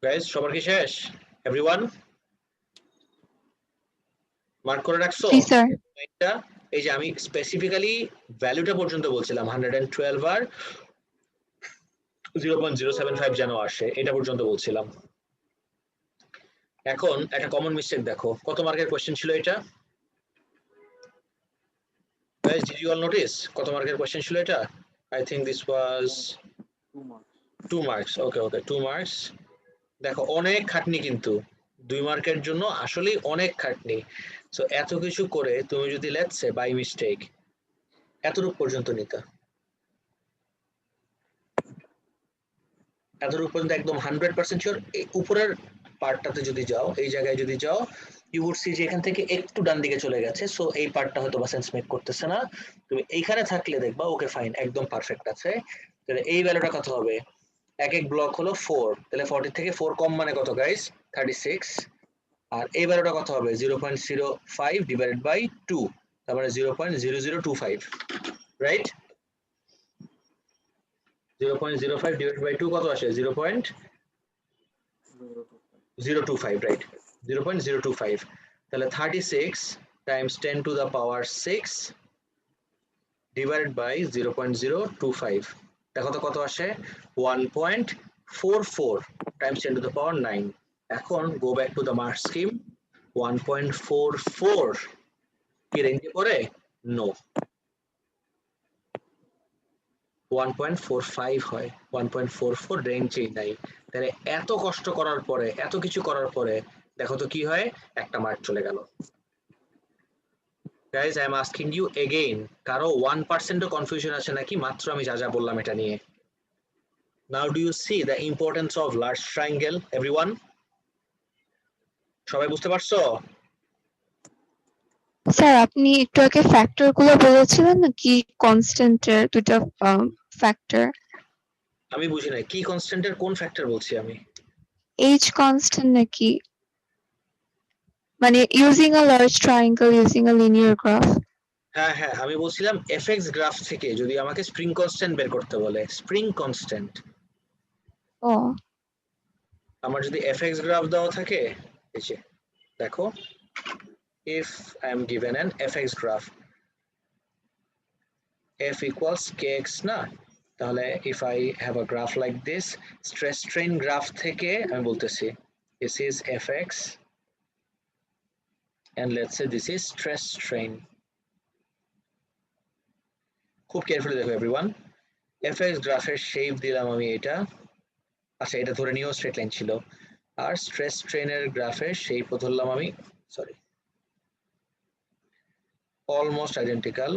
গাইস, সবার কি শেষ? এভরিওয়ান মার্ক করে রাখছো? জি স্যার। এটা এই যে আমি স্পেসিফিক্যালি ভ্যালুটা পর্যন্ত বলছিলাম, 112 আর 0.075 যেন আসে, এটা পর্যন্ত বলছিলাম। এখন একটা কমন মিস্টেক দেখো, কত মার্কের কোশ্চেন ছিল এটা? Guys, did you all notice কত মার্কের কোশ্চেন ছিল এটা? I think this was 2 marks. 2 marks. Okay, 2 marks. দেখো অনেক খাটনি, কিন্তু 2 মার্কের জন্য আসলেই অনেক খাটনি। সো এত কিছু করে তুমি যদি লেটস সে বাই মিস্টেক এতটুকু পর্যন্ত নিতা, এতটুকু পর্যন্ত একদম 100% শিওর, এই উপরের পার্টটাতে যদি যাও, এই জায়গায় যদি যাও, ইউ উড সি যে এখান থেকে একটু ডান দিকে চলে গেছে, সো এই পার্টটা হয়তো বা সেন্স মেক করতেছে না। তুমি এইখানে থাকলে দেখবা ওকে ফাইন, একদম পারফেক্ট আছে। তাহলে এই ভ্যালুটা কত হবে? এক ব্লক হলো 4, তাহলে 40 থেকে 4 কম মানে কত গাইস? 36। আর এই ভ্যালুটা কত হবে? 0.05 ডিভাইডেড বাই 2, তার মানে 0.0025, রাইট? 0.05 ডিভাইডেড বাই 2 কত আসে? 0.025, রাইট? 0.025। তাহলে 36 times 10 to the power 6 divided by 0.025, দেখো তো কত আসে? 1.44 টাইমস 10 টু দ্য পাওয়ার 9। এখন go back to the mark scheme. 1.44 কি রেঞ্জে পড়ে? নো, 1.45 হয়, 1.44 রেঞ্জেই নাই। তাহলে এত কষ্ট করার পরে, এত কিছু করার পরে দেখো তো কি হয়? একটা মার্ক চলে গেল। Guys, I am asking you again, কারো 1% ও কনফিউশন আছে নাকি মাত্র আমি যা যা বললাম এটা নিয়ে? Now do you see the importance of large triangle everyone? সবাই বুঝতে পারছো? স্যার আপনি একটু আগে ফ্যাক্টর গুলো বলেছিলেন নাকি কনস্ট্যান্টের দুটো ফ্যাক্টর? আমি বুঝি নাই, কি কনস্ট্যান্টের কোন ফ্যাক্টর বলছি আমি? এইচ কনস্ট্যান্ট নাকি, মানে using a large triangle using a linear graph? হ্যাঁ, আমি বলছিলাম এফএক্স গ্রাফ থেকে যদি আমাকে স্প্রিং কনস্ট্যান্ট বের করতে বলে, স্প্রিং কনস্ট্যান্ট। ও আমার যদি এফএক্স গ্রাফ দেওয়া থাকে, এই যে দেখো, if I am given an fx graph, f equals kx না, তাহলে if I have a graph like this, stress strain graph থেকে আমি বলতেছি this is fx and let's say this is stress strain. খুব কেয়ারফুলি দেখো everyone, fx গ্রাফের shape দিলাম আমি এটা, আচ্ছা এটা ধরে নিও স্ট্রেট লাইন ছিল, আর স্ট্রেস স্ট্রেনের গ্রাফের শেপও ধরলাম আমি, sorry, almost identical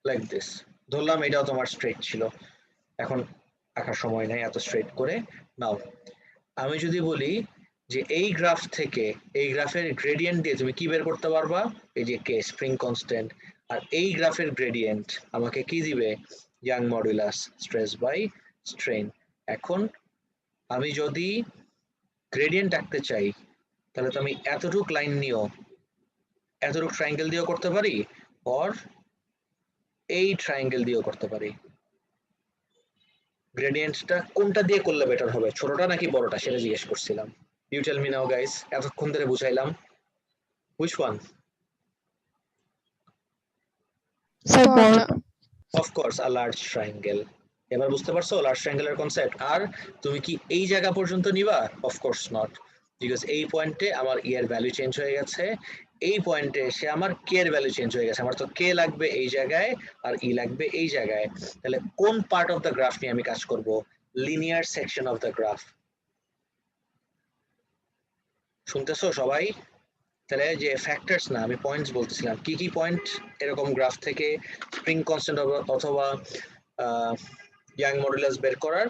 like this ধরলাম, এটাও তোমার স্ট্রেট ছিল। এখন আঁকার সময় নাই এত স্ট্রেট করে নাও। আমি যদি বলি যে এই গ্রাফ থেকে এই গ্রাফের গ্রেডিয়েন্ট দিয়ে তুমি কি বের করতে পারবা? এই যে কে, স্প্রিং কনস্ট্যান্ট, আর এই গ্রাফের গ্রেডিয়েন্ট আমাকে কি দিবে? Young modulus stress by strain. এখন আমি যদি গ্রেডিয়েন্ট আঁকতে চাই, তাহলে তো আমি এতটুক লাইন নিয়েও এতটুক ট্রায়াঙ্গেল দিয়েও করতে পারি, or এই ট্রায়াঙ্গেল দিয়েও করতে পারি। গ্রেডিয়েন্টটা কোনটা দিয়ে করলে বেটার হবে, ছোটটা নাকি বড়টা সেটা জিজ্ঞেস করছিলাম। You tell me now guys, এতক্ষণ ধরে বুঝাইলাম, which one? স্যার বড়। Of course a large triangle. এবার বুঝতে পারছো লার্জ ট্রায়াঙ্গেলের কনসেপ্ট? আর তুমি কি এই জায়গা পর্যন্ত নিবা? অফ কোর্স নট, বিকজ এই পয়েন্টে আমার ই এর ভ্যালু চেঞ্জ হয়ে গেছে, এই পয়েন্টে এসে আমার কে এর ভ্যালু চেঞ্জ হয়ে গেছে, আমার তো কে লাগবে এই জায়গায় আর ই লাগবে এই জায়গায়। তাহলে কোন পার্ট অফ দ্য গ্রাফ নিয়ে আমি কাজ করব? Linear section of the graph. শুনতেছো সবাই? তাহলে যে ফ্যাক্টরস না, আমি পয়েন্টস বলতেছিলাম, কি কি পয়েন্ট এরকম গ্রাফ থেকে স্প্রিং কনস্ট্যান্ট অথবা ইয়াং মডুলাস বের করার?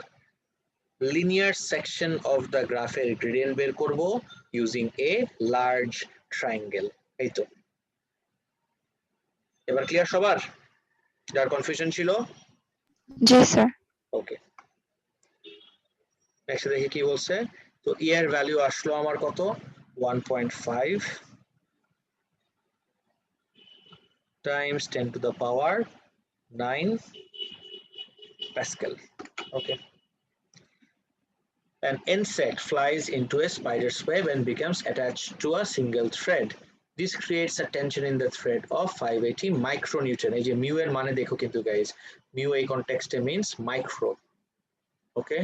লিনিয়ার সেকশন অফ দ্য গ্রাফের গ্রেডিয়েন্ট বের করব ইউজিং এ লার্জ ট্রায়াঙ্গেল। এই তো, এবার ক্লিয়ার সবার? যার কনফিউশন ছিল? জি স্যার। ওকে, নেক্সট দেখি কি বলছে। তো ই এর ভ্যালু আসলো আমার কত? 1.5 times 10 to the power 9 Pascal. Okay. An insect flies into a spider's web and becomes attached to a single thread. This creates a tension in the thread of 580 micronewton. এই যে mu এর মানে দেখো কিন্তু guys, mu এই কনটেক্সটে means micro. Okay.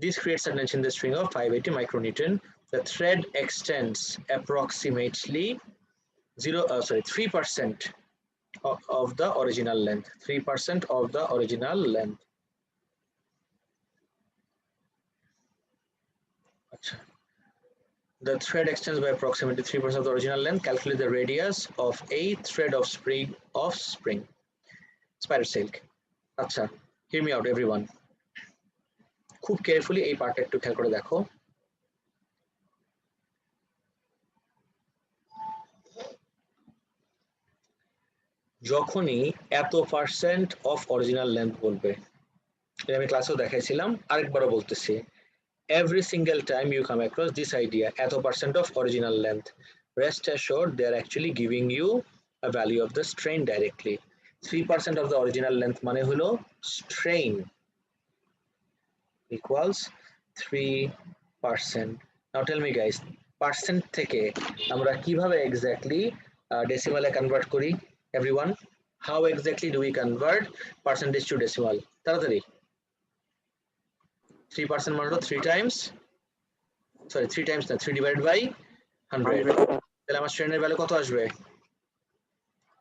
This creates a tension in the string of 580 micronewton. The thread extends approximately 3% of the original length. 3% of the original length. The thread extends by approximately 3% of the original length. Calculate the radius of a thread of spring spider silk. আচ্ছা, hear me out everyone. খুব carefully এই পার্টটা একটু খেয়াল করে দেখো। যখনই এত পার্সেন্ট অফ অরিজিনাল লেন্থ বলবে, এটা আমি ক্লাসেও দেখাইছিলাম, আরেকবারও বলতেছি, every single time you come across this idea, এত percent of original length, rest assured they are actually giving you a value of the strain directly. 3% of the original length মানে হলো strain equals 3%. Now tell me guys, percent থেকে আমরা কিভাবে exactly decimal এ convert করি? Everyone, how exactly do we convert percentage to decimal? তাড়াতাড়ি। 3% মানে হলো 3 times, sorry 3 times না, 3 divided by 100. তাহলে আমার স্ট্রেনের ভ্যালু কত আসবে?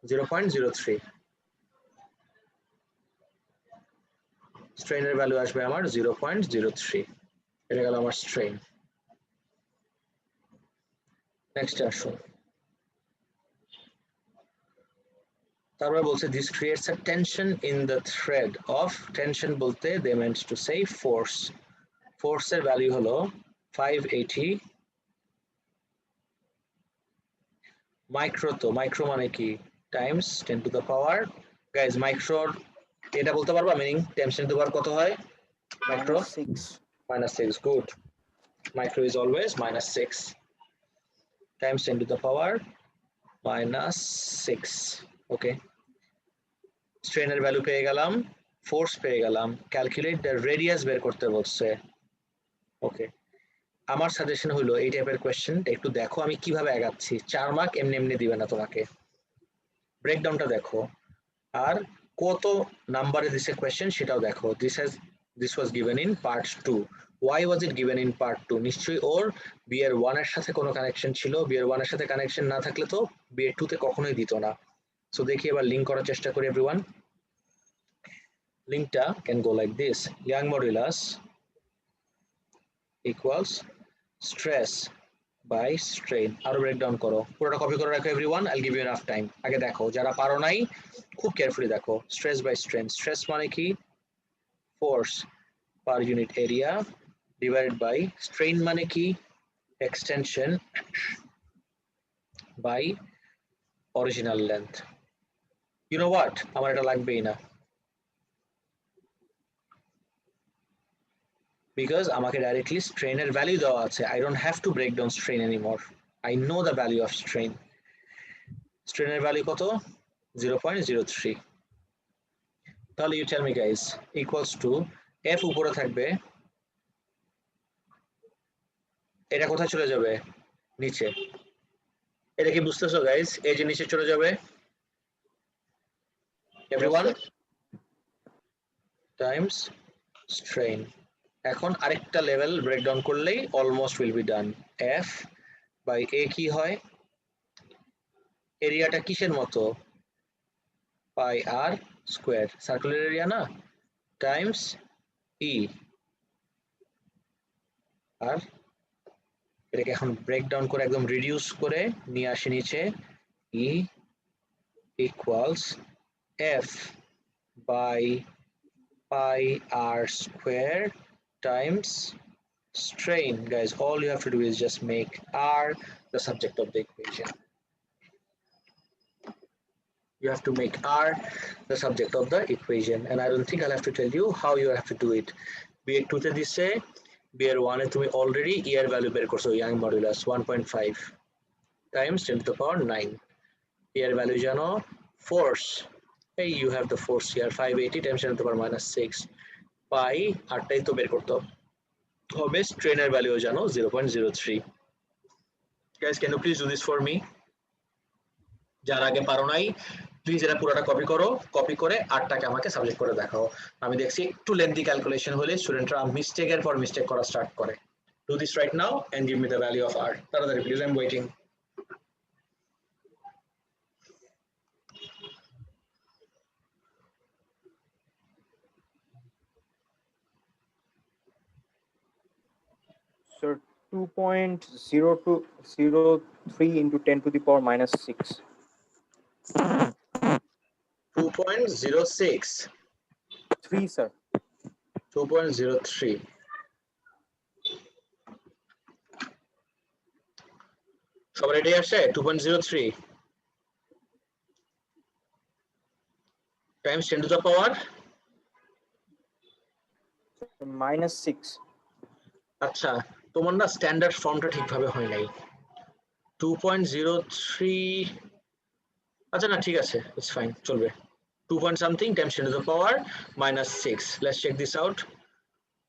0.03. স্ট্রেনের ভ্যালু আসবে আমার 0.03. এটা গেল আমার স্ট্রেন। নেক্সট আসুন, তারপরে বলছে this creates a tension in the thread of, tension বলতে they meant to say force. force এর ভ্যালু হলো 580 মাইক্রো, তো মাইক্রো মানে কি? Times 10 to the power, guys মাইক্রোর এটা বলতে পারবা মিনিং? টেনশন টু পাওয়ার কত হয় micro? -6. Good. Micro is always -6 times 10 to the power -6. Okay. Strain এর ভ্যালু পেয়ে গেলাম, ফোর্স পেয়ে গেলাম, ক্যালকুলেট দ্য রেডিয়াস বের করতে বলছে। ওকে, আমার সাজেশন হলো এই টাইপের কোয়েশ্চেন একটু দেখো আমি কিভাবে আগাচ্ছি। 4 মার্ক এমনি এমনি দিবে না তোমাকে, ব্রেকডাউনটা দেখো আর কত নাম্বারে দিছে কোয়েশ্চেন সেটাও দেখো। this was given in part 2. why was it given in part 2? নিশ্চয়ই ওর বিএর 1 এর সাথে কোনো কানেকশন ছিল, বিএর 1 এর সাথে কানেকশন না থাকলে তো বিএর 2 তে কখনোই দিত না। সো দেখি এবার লিংক করার চেষ্টা করি এভরিওয়ান। লিংকটা can go like this, young modulus equals stress by strain. আরো ব্রেকডাউন করো, পুরোটা কপি করে রাখো এভরিওয়ান, আইল গিভ ইউ এনাফ টাইম। আগে দেখো, যারা পারো নাই খুব কেয়ারফুলি দেখো। স্ট্রেস বাই স্ট্রেন, স্ট্রেস মানে কি? Force per unit area divided by strain মানে কি? Extension by original length. You know what, আমার এটা লাগবেই না, because আমাকে ডাইরেক্টলি স্ট্রেনের ভ্যালু দেওয়া আছে। I don't have to break down strain anymore. I know the value of strain. স্ট্রেনের ভ্যালু কত? 0.03. তাহলে you tell me guys equals to f উপরে থাকবে, এটা কোথায় চলে যাবে? নিচে। এটা কি বুঝতেছো গাইস? এই যে নিচে চলে যাবে everyone times strain. এখন আরেকটা লেভেল ব্রেকডাউন করলেই almost will be done. f by a কি হয়? এরিয়াটা কিসের মতো? Pi r square, circular area না, টাইমস ই। আর এটাকে এখন ব্রেকডাউন করে একদম রিডিউস করে নিয়ে আসি নিচে, ই equals f by pi r square times strain. Guys, all you have to do is just make r the subject of the equation. You have to make r the subject of the equation, and I don't think I'll have to tell you how you have to do it. B2 তে দিছে, B1 এ তুমি already e এর value বের করছো, young modulus 1.5 times 10 to the power 9. e এর value জানো, force, hey, you have the force here, 580 times 10 to the power minus 6 pi, আটটাই তো বের করতে হবে। strain এর ভ্যালু জানো 0.03. guys, can you please do this for me? যার আগে পারো নাই প্লিজ এটা পুরোটা কপি করো, কপি করে আটটাকে আমাকে সাবজেক্ট করে দেখাও। আমি দেখছি একটু লেন্থি ক্যালকুলেশন হলে স্টুডেন্টরা মিস্টেকের পর মিস্টেক করা স্টার্ট করে। Do this right now and give me the value of r, তাড়াতাড়ি please, I am waiting. Sir, 2.0203 into 10 to the power minus 6. 2.06 3, sir. 2.03 সবার এটাই আসে 2.03 times 10 to the power Minus 6. আচ্ছা, তোমার না স্ট্যান্ডার্ড ফর্মটা ঠিকভাবে হয় নাই। 2.03, আচ্ছা না ঠিক আছে, ইটস ফাইন, চলবে। 2 point something times 10 to the power minus 6. Let's check this out.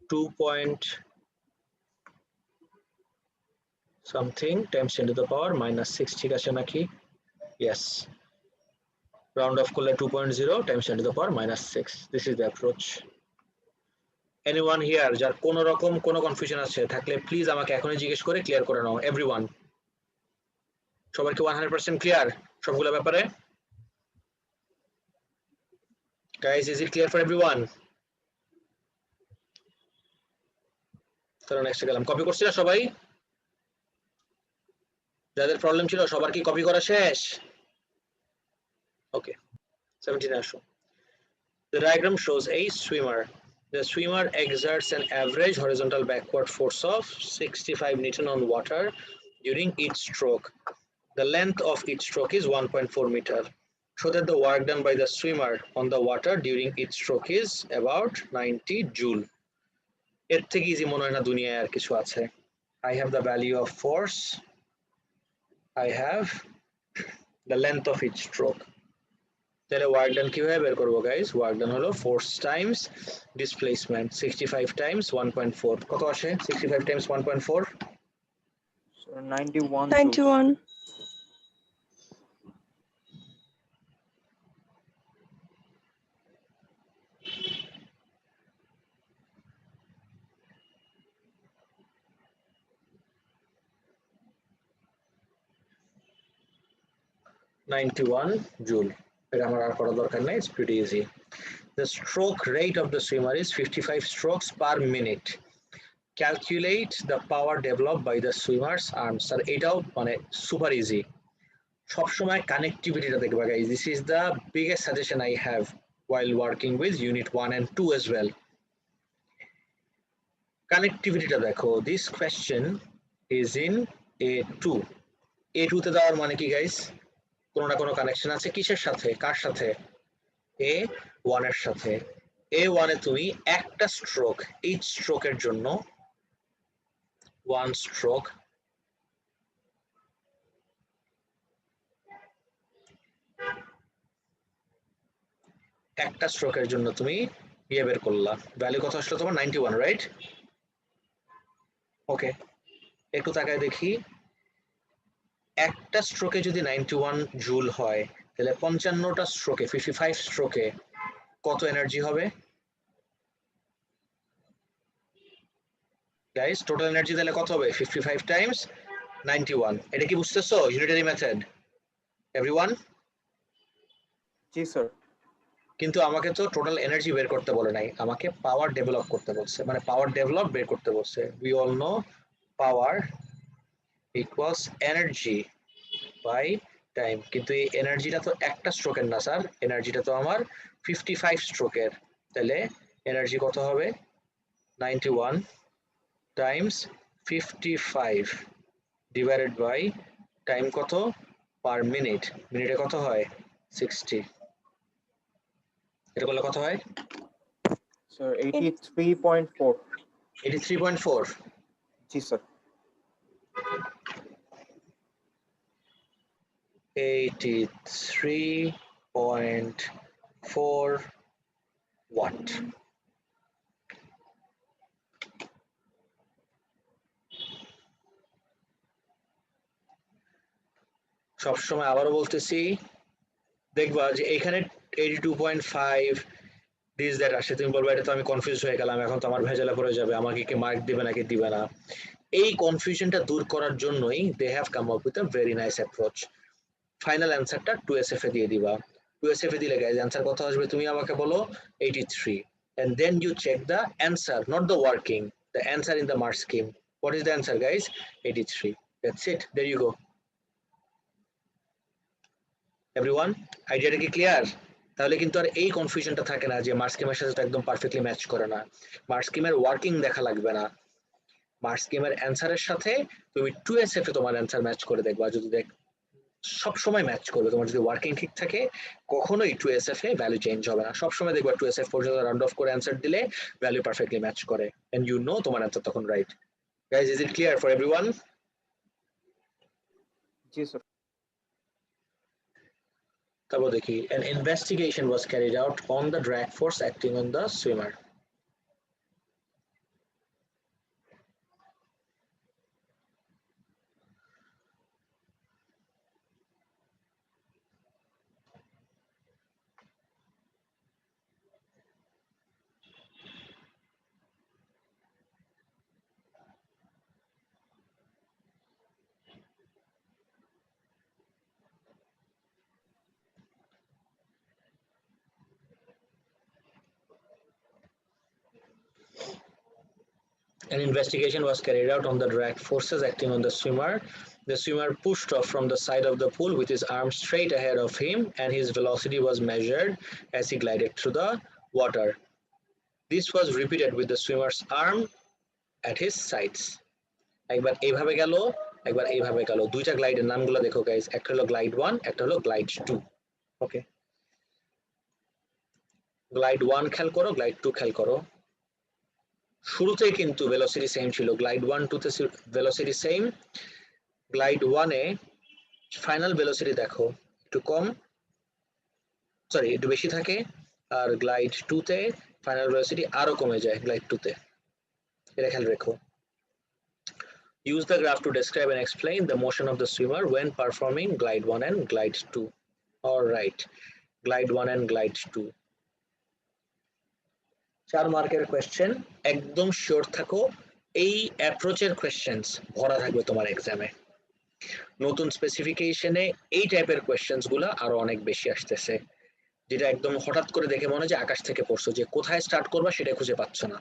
2 point something times 10 to the power minus 6, ঠিক আছে নাকি? Yes. Round off করলে 2.0 times 10 to the power minus 6. This is the approach. Anyone here যার কোনো রকম কোনো confusion আছে থাকলে প্লিজ আমাকে এখনই জিজ্ঞেস করে ক্লিয়ার করে নাও। এভরিওয়ান, সবার কি 100% ক্লিয়ার সবগুলো ব্যাপারে? Guys, is it clear for everyone? তাহলে নেক্সট গেলাম। কপি করছিলা সবাই? যাদের প্রবলেম ছিল সবার কি কপি করা শেষ? ওকে, 17 আসো। The diagram shows a swimmer. The swimmer exerts an average horizontal backward force of 65 Newton on water during each stroke. The length of each stroke is 1.4 meter. Show that the work done by the swimmer on the water during each stroke is about 90 joule. এর থেকে easy মনে হয় না দুনিয়ায় আর কিছু আছে। I have the value of force. I have the length of each stroke. তাহলে work done কিভাবে বের করব গাইস? ওয়ার্ক ডান হলো ফোর্স টাইমস ডিসপ্লেসমেন্ট, 65 টাইমস 1.4, কত আসে 65 টাইমস 1.4? So 91. 91. joule. এটা আমার আর করার দরকার নাই, it's pretty easy. The stroke rate of the swimmer is 55 strokes per minute. Calculate the power developed by the swimmer's arms. Sir এটাও মানে সুপার ইজি। সবসময় কানেক্টিভিটিটা দেখবা guys, this is the biggest suggestion I have while working with unit 1 and 2 as well. কানেক্টিভিটিটা দেখো, this question is in A2. A2 তে দেওয়ার মানে কি guys? কোনো না কোনো কানেকশন আছে কিসের সাথে, কার সাথে? A1 এর সাথে। A1 এ তুমি একটা স্ট্রোক, এইচ স্ট্রোকের জন্য 1 স্ট্রোক, একটা স্ট্রোকের জন্য তুমি ইয়ে বের করলা, ভ্যালু কত আসলো তোমার 91, রাইট? ওকে, একটু তাকায় দেখি, একটা স্ট্রোকে যদি 91 জুল হয় তাহলে 55টা স্ট্রোকে 55 স্ট্রোকে কত এনার্জি হবে গাইস? টোটাল এনার্জি তাহলে কত হবে? 55 টাইমস 91। এটা কি বুঝতেছো ইউনিটারি মেথড এভরিওয়ান? জি স্যার। কিন্তু আমাকে তো টোটাল এনার্জি বের করতে বলে নাই, আমাকে পাওয়ার ডেভেলপ করতে বলছে, মানে পাওয়ার ডেভেলপ বের করতে বলছে। We all know power equals energy by time, কিন্তু এই এনার্জিটা তো একটা স্ট্রোকের না স্যার, এনার্জিটা তো আমার 55 স্ট্রোকের। তাহলে এনার্জি কত হবে? 91 টাইমস 55 ডিভাইডেড বাই টাইম কত পার মিনিট, মিনিটে কত হয় 60। এটা করলে কত হয় স্যার 83.4। 83.4। জি স্যার। 83.4 ওয়াট। সবসময় আবারও বলতেছি, দেখবা যে এখানে 82.5 দিস দ্যাট আসে, তুমি বলবে এটা তো আমি কনফিউজ হয়ে গেলাম, এখন তো আমার ভেজালে পড়ে যাবে, আমাকে কি মার্ক দিবে নাকি দিবে না। এই কনফিউশনটা দূর করার জন্যই they have come up with a very nice approach. Final অ্যান্সারটা 2SF এ দিয়ে দিবা। 2SF এ দিলে গাইজ অ্যান্সার কত আসবে তুমি আমাকে বলো? 83, and then you check the answer, not the working, the answer in the mark scheme. What is the answer guys? 83. That's it, there you go. Everyone, আইডিয়াটা কি ক্লিয়ার? তাহলে কিন্তু আর এই কনফিউশনটা থাকে না যে মার্ক স্কিমের সাথে একদম পারফেক্টলি ম্যাচ করে না। মার্ক স্কিমের ওয়ার্কিং দেখা লাগবে না, মার্ক স্কিমের অ্যান্সারের সাথে তুমি 2SF এ তোমার অ্যান্সার ম্যাচ করে দেখবা, যদি সব সময় ম্যাচ করবে, তোমার যদি ওয়ার্কিং ঠিক থাকে কখনোই 2SF এ ভ্যালু চেঞ্জ হবে না, সব সময় দেখবা 2SF পর্যন্ত রাউন্ড অফ করে অ্যান্সার দিলে ভ্যালু পারফেক্টলি ম্যাচ করে, এন্ড ইউ নো তোমার অ্যান্সার তখন right. Guys, is it clear for everyone? G sir. তারপর দেখি, an investigation was carried out on the drag force acting on the swimmer. An investigation was carried out on the drag forces acting on the swimmer. The swimmer pushed off from the side of the pool with his arms straight ahead of him, and his velocity was measured as he glided through the water. This was repeated with the swimmer's arm at his sides. একবার এইভাবে গেল, একবার এইভাবে গেল, দুইটা গ্লাইডের নামগুলো দেখো guys, একটা হলো গ্লাইড 1, একটা হলো গ্লাইড 2। ওকে, গ্লাইড 1 খেয়াল করো, গ্লাইড 2 খেয়াল করো। শুরুতেই কিন্তু ভেলোসিটি সেম ছিল, গ্লাইড 1 2 তে ভেলোসিটি সেম, গ্লাইড 1 এ ফাইনাল ভেলোসিটি দেখো একটু কম, সরি একটু বেশি থাকে, আর গ্লাইড 2 তে ফাইনাল ভেলোসিটি আরো কমে যায় গ্লাইড 2 তে, এটা খেয়াল রেখো। Use the graph to describe and explain the motion of the swimmer when performing glide 1 and glide 2. All right, glide 1 and glide 2. 4 মার্কের কোশ্চেন, একদম শিওর থাকো এই অ্যাপ্রোচের কোশ্চেন্স ভরা থাকবে তোমার এক্সামে। নতুন স্পেসিফিকেশনে এই টাইপের কোশ্চেন্স গুলো আরো অনেক বেশি আসতেছে, যেটা একদম হঠাৎ করে দেখে মনে হয় যে আকাশ থেকে পড়ছো, যে কোথায় স্টার্ট করবা সেটা খুঁজে পাচ্ছ না।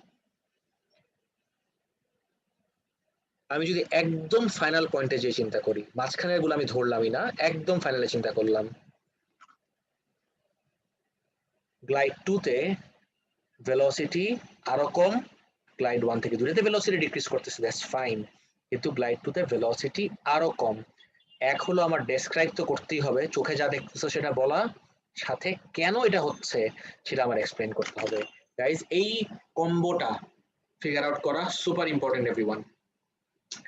আমি যদি একদম ফাইনাল পয়েন্টে যে চিন্তা করি, মাঝখানের গুলো আমি ধরলামই না, একদম ফাইনালে চিন্তা করলাম, গ্লাইড 2 তে ভেলোসিটি আরো কম, গ্লাইড 1 থেকে দূরেতে ভেলোসিটি ডিক্রিজ করতেছে, দ্যাটস ফাইন, কিন্তু গ্লাইড 2 তে ভেলোসিটি আরো কম। এক হলো আমার ডেসক্রাইব তো করতেই হবে, চোখে যা দেখতেছো সেটা বলা, সাথে কেন এটা হচ্ছে সেটা আমার এক্সপ্লেইন করতে হবে। গাইজ, এই কম্বোটা ফিগার আউট করা super important everyone.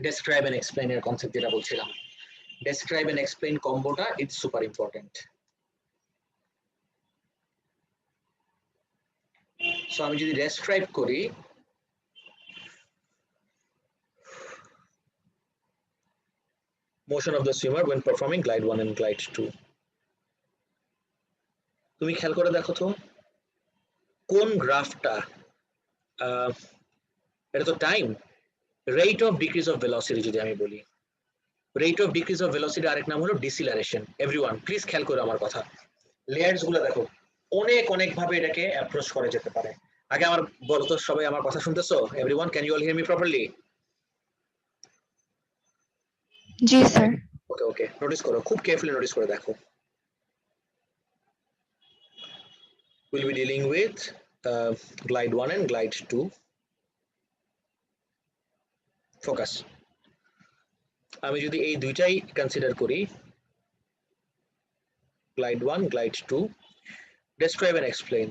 Describe and explain এর কনসেপ্ট যেটা বলছিলাম, ডেসক্রাইব এন্ড এক্সপ্লেইন কম্বোটা ইটস সুপার ইম্পর্টেন্ট। সো আমি যদি ডেসক্রাইব করি motion of the swimmer when performing glide 1 and glide 2 তুমি খেয়াল করে দেখো তো কোন গ্রাফটা এটা তো time rate of decrease of velocity যদি আমি বলি rate of decrease of velocity আরেক নাম হলো ডিসিলারেশন এভরিওয়ান প্লিজ খেয়াল করো আমার কথা লেয়ার্স গুলো দেখো অনেক অনেক ভাবে এটাকে অ্যাপ্রোচ করা যেতে পারে আগে আমার বলো তো সবাই আমার কথা শুনতেছো everyone can you all hear me properly জি স্যার ওকে ওকে নোটিস করো খুব কেয়ারফুলি নোটিস করে দেখো we'll be dealing with glide 1 and glide 2 focus আমি যদি এই দুইটাই কনসিডার করি glide 1 glide 2 describe and explain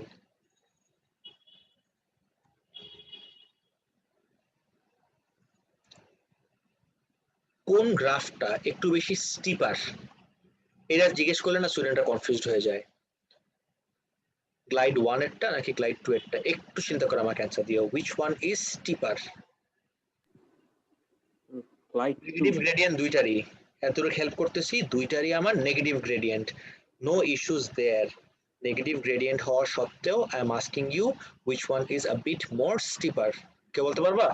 কোন গ্রাফটা একটু বেশি স্টিপার এটা জিজ্ঞেস করলে না স্টুডেন্টরা কনফিউজড হয়ে যায় glide 1 এরটা নাকি glide 2 এরটা একটু চিন্তা করে আমাকে অ্যানসার দিও which one is steeper Glide negative 2. Gradient দুইটারই এতটুকু হেল্প করতেছি দুইটারই আমার negative gradient no issues there negative gradient হওয়া সত্ত্বেও I am asking you which one is a bit more steeper কে বলতে পারবা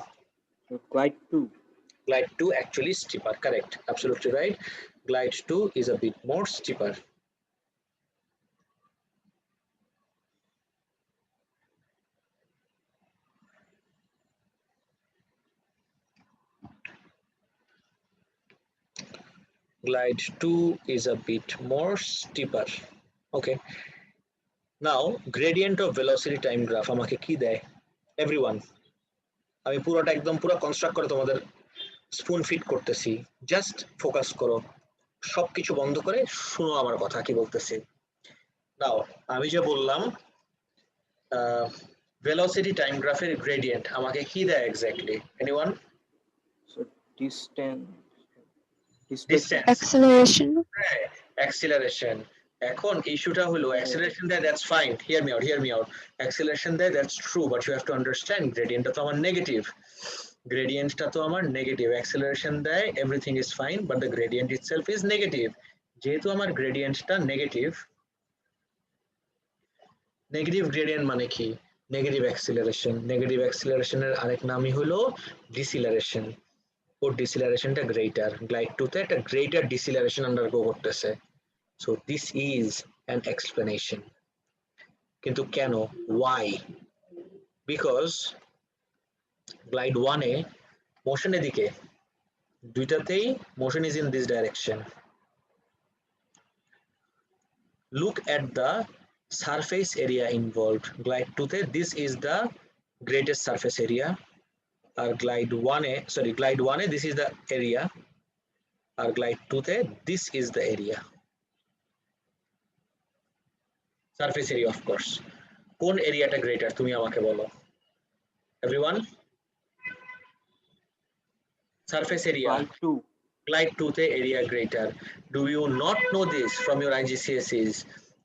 Glide 2. glide 2 actually steeper correct absolutely right glide 2 is a bit more steeper glide 2 is a bit more steeper okay now gradient of velocity time graph আমাকে কি দেয় everyone আমি পুরোটা একদম পুরো কনস্ট্রাক্ট করে তোমাদের স্পুন ফিট করতেছি জাস্ট ফোকাস করো সবকিছু বন্ধ করে শুনো আমার কথা কি বলতেছি নাও আমি যে বললাম velocity time graph এর gradient আমাকে কি দেয় exactly anyone So distance. Distance. acceleration acceleration এখন ইস্যুটা হলো acceleration দেয় that's fine hear me out acceleration দেয় that's true but you have to understand gradient টা তো আমার নেগেটিভ গ্রেডিয়েন্টটা তো আমার নেগেটিভ acceleration দেয় everything is fine but the gradient itself is negative যেহেতু আমার গ্রেডিয়েন্টটা নেগেটিভ নেগেটিভ গ্রেডিয়েন্ট মানে কি নেগেটিভ অ্যাক্সিলারেশন এর আরেক নামই হলো ডিসিলারেশন ওর ডিসিলারেশনটা গ্রেটার গ্লাইড 2 তে একটা গ্রেটার ডিসিলারেশন আন্ডারগো করতেছে so this is an explanation কিন্তু কেন ওয়াই বিকজ গ্লাইড 1 এ মোশনের দিকে দুইটাতেই motion is in this direction look at the surface area involved glide 2 te this is the greatest surface area or glide 1 e this is the area or glide 2 te this is the area surface area of course কোন এরিয়াটা greater তুমি আমাকে বলো everyone surface area Glide 2. glide 2 te area greater do you not know this from your IGCSEs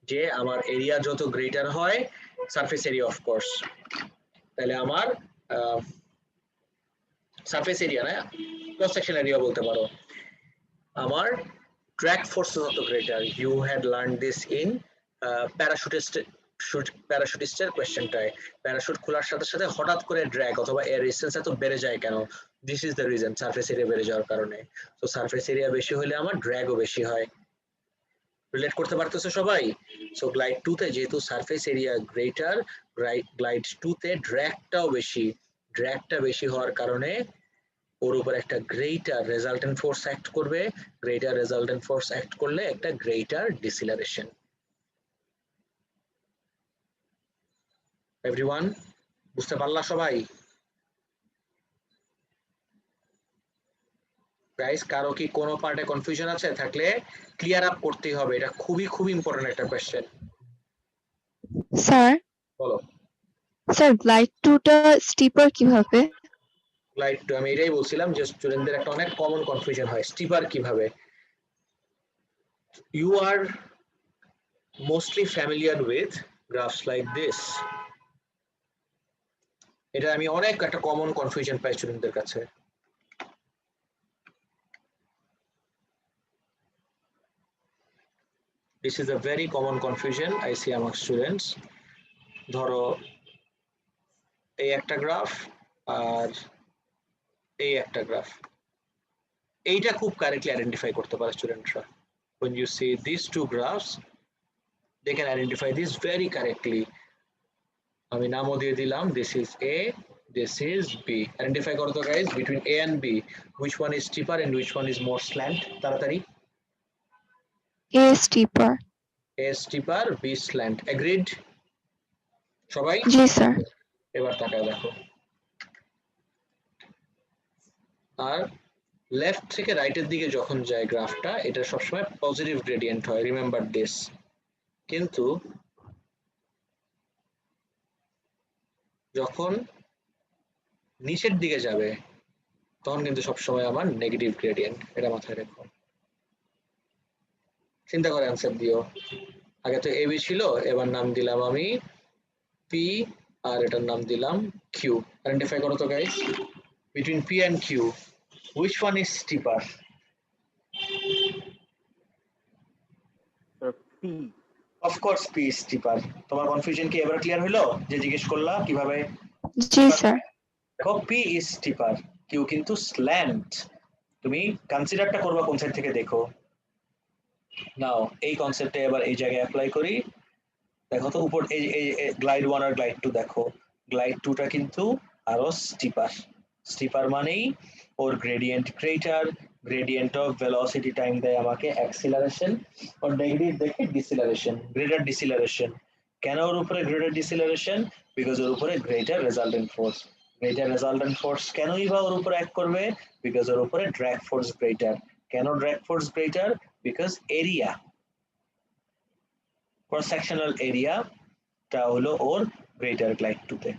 যে আমার area যত greater হয় surface area of course তাহলে আমার সারফেস এরিয়া না ক্রস সেকশন এরিয়া বলতে পারো আমার ড্র্যাগ ফোর্স তত greater you had learn this in প্যারাশুটিস্টের কোয়েশ্চেনটায় প্যারাশুট খোলার সাথে সাথে হঠাৎ করে ড্র্যাগ অথবা এয়ার রেজিস্ট্যান্স এত বেড়ে যায় কেন this is the reason surface area বেড়ে যাওয়ার কারণে তো সারফেস এরিয়া বেশি হলে আমার ড্র্যাগও বেশি হয় রিলেট করতে পারতেছো সবাই সো গ্লাইড 2 তে যেহেতু সারফেস এরিয়া গ্রেটার গ্লাইড 2 তে ড্র্যাগটা বেশি হওয়ার কারণে ওর উপর একটা গ্রেটার রেজাল্টেন্ট ফোর্স অ্যাক্ট করবে গ্রেটার রেজাল্টেন্ট ফোর্স অ্যাক্ট করলে একটা গ্রেটার ডিসিলারেশন এভরিওয়ান বুঝতে পারলা সবাই গাইস কারো কি কোনো পার্টে কনফিউশন আছে থাকলে ক্লিয়ার আপ করতেই হবে এটা খুবই খুবই ইম্পর্টেন্ট একটা কোশ্চেন স্যার বলো স্যার গ্লাইড 2 টা স্টিপার কিভাবে গ্লাইড 2 আমি এটাই বলছিলাম যে স্টুডেন্টদের একটা অনেক কমন কনফিউশন হয় স্টিপার কিভাবে you are mostly familiar with graphs like this এটা আমি অনেক একটা কমন কনফিউশন পাই স্টুডেন্টদের কাছে। This is a very common confusion I see among students. ধরো এই একটা গ্রাফ আর এই একটা গ্রাফ, এইটা খুব কারেক্টলি আইডেন্টিফাই করতে পারে স্টুডেন্টরা। When you see these two graphs, they can identify this very correctly. আমি নামও দিয়ে দিলাম, this is A, this is B. Identify করো তো guys, between A and B, which one is steeper and which one is more slant? তাড়াতাড়ি। A steeper. A steeper, B slant. Agreed? সবাই? জি sir. এবার তাকায় দেখো। আর লেফট থেকে রাইটের দিকে যখন যায় গ্রাফটা, এটা সবসময় পজিটিভ গ্রেডিয়েন্ট হয়, রিমেম্বার দিস। কিন্তু যখন নিচের দিকে যাবে তখন কিন্তু সবসময় আমার নেগেটিভ গ্রেডিয়েন্ট, এটা মাথায় রেখো। চিন্তা করে অ্যান্সার দিও। আগে তো এবি ছিল, এবার নাম দিলাম আমি পি আর এটার নাম দিলাম কিউ। আইডেন্টিফাই করো তো guys, between P and Q which one is steeper? P. Of course P is steeper. তোমার কনফিউশন কি এবার ক্লিয়ার হলো যে জিজ্ঞেস করলা কিভাবে? জি স্যার। দেখো P is steeper, Q কিন্তু slant। তুমি কনসিডারটা করবা কোন সাইড থেকে দেখো। নাও এই কনসেপ্টে এবার এই জায়গায় অ্যাপ্লাই করি। দেখো তো উপর এই গ্লাইড 1 আর গ্লাইড 2 দেখো, গ্লাইড 2 টা কিন্তু আরো স্টিপার। স্টিপার মানেই ওর gradient greater, gradient of velocity time দেয় আমাকে অ্যাক্সিলারেশন, আর নেগেটিভ দেখে ডিসিলারেশন, গ্রেটার ডিসিলারেশন। কেন ওর উপরে গ্রেটার ডিসিলারেশন? বিকজ ওর উপরে greater resultant force. Greater resultant force কেনই বা ওর উপরে অ্যাক্ট করবে? বিকজ ওর উপরে ড্র্যাগ ফোর্স গ্রেটার। কেন drag force greater? Because area, cross sectional area টা হলো ওর গ্রেটার গ্লাইড 2 তে।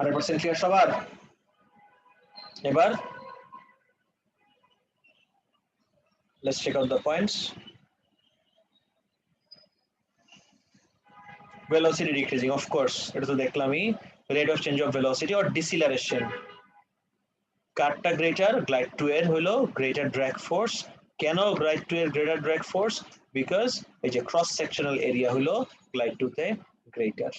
100% ক্লিয়ার সবার? এবার let's check out the points. Velocity decreasing, of course এটা তো দেখলামই। rate of change of velocity or deceleration, কারটা গ্রেটার? গ্লাইড 2 এর হলো গ্রেটার ড্র্যাগ ফোর্স। কেন গ্লাইড 2 এর গ্রেটার ড্র্যাগ ফোর্স? বিকজ এই যে ক্রস সেকশনাল এরিয়া হলো গ্লাইড 2 তে গ্রেটার।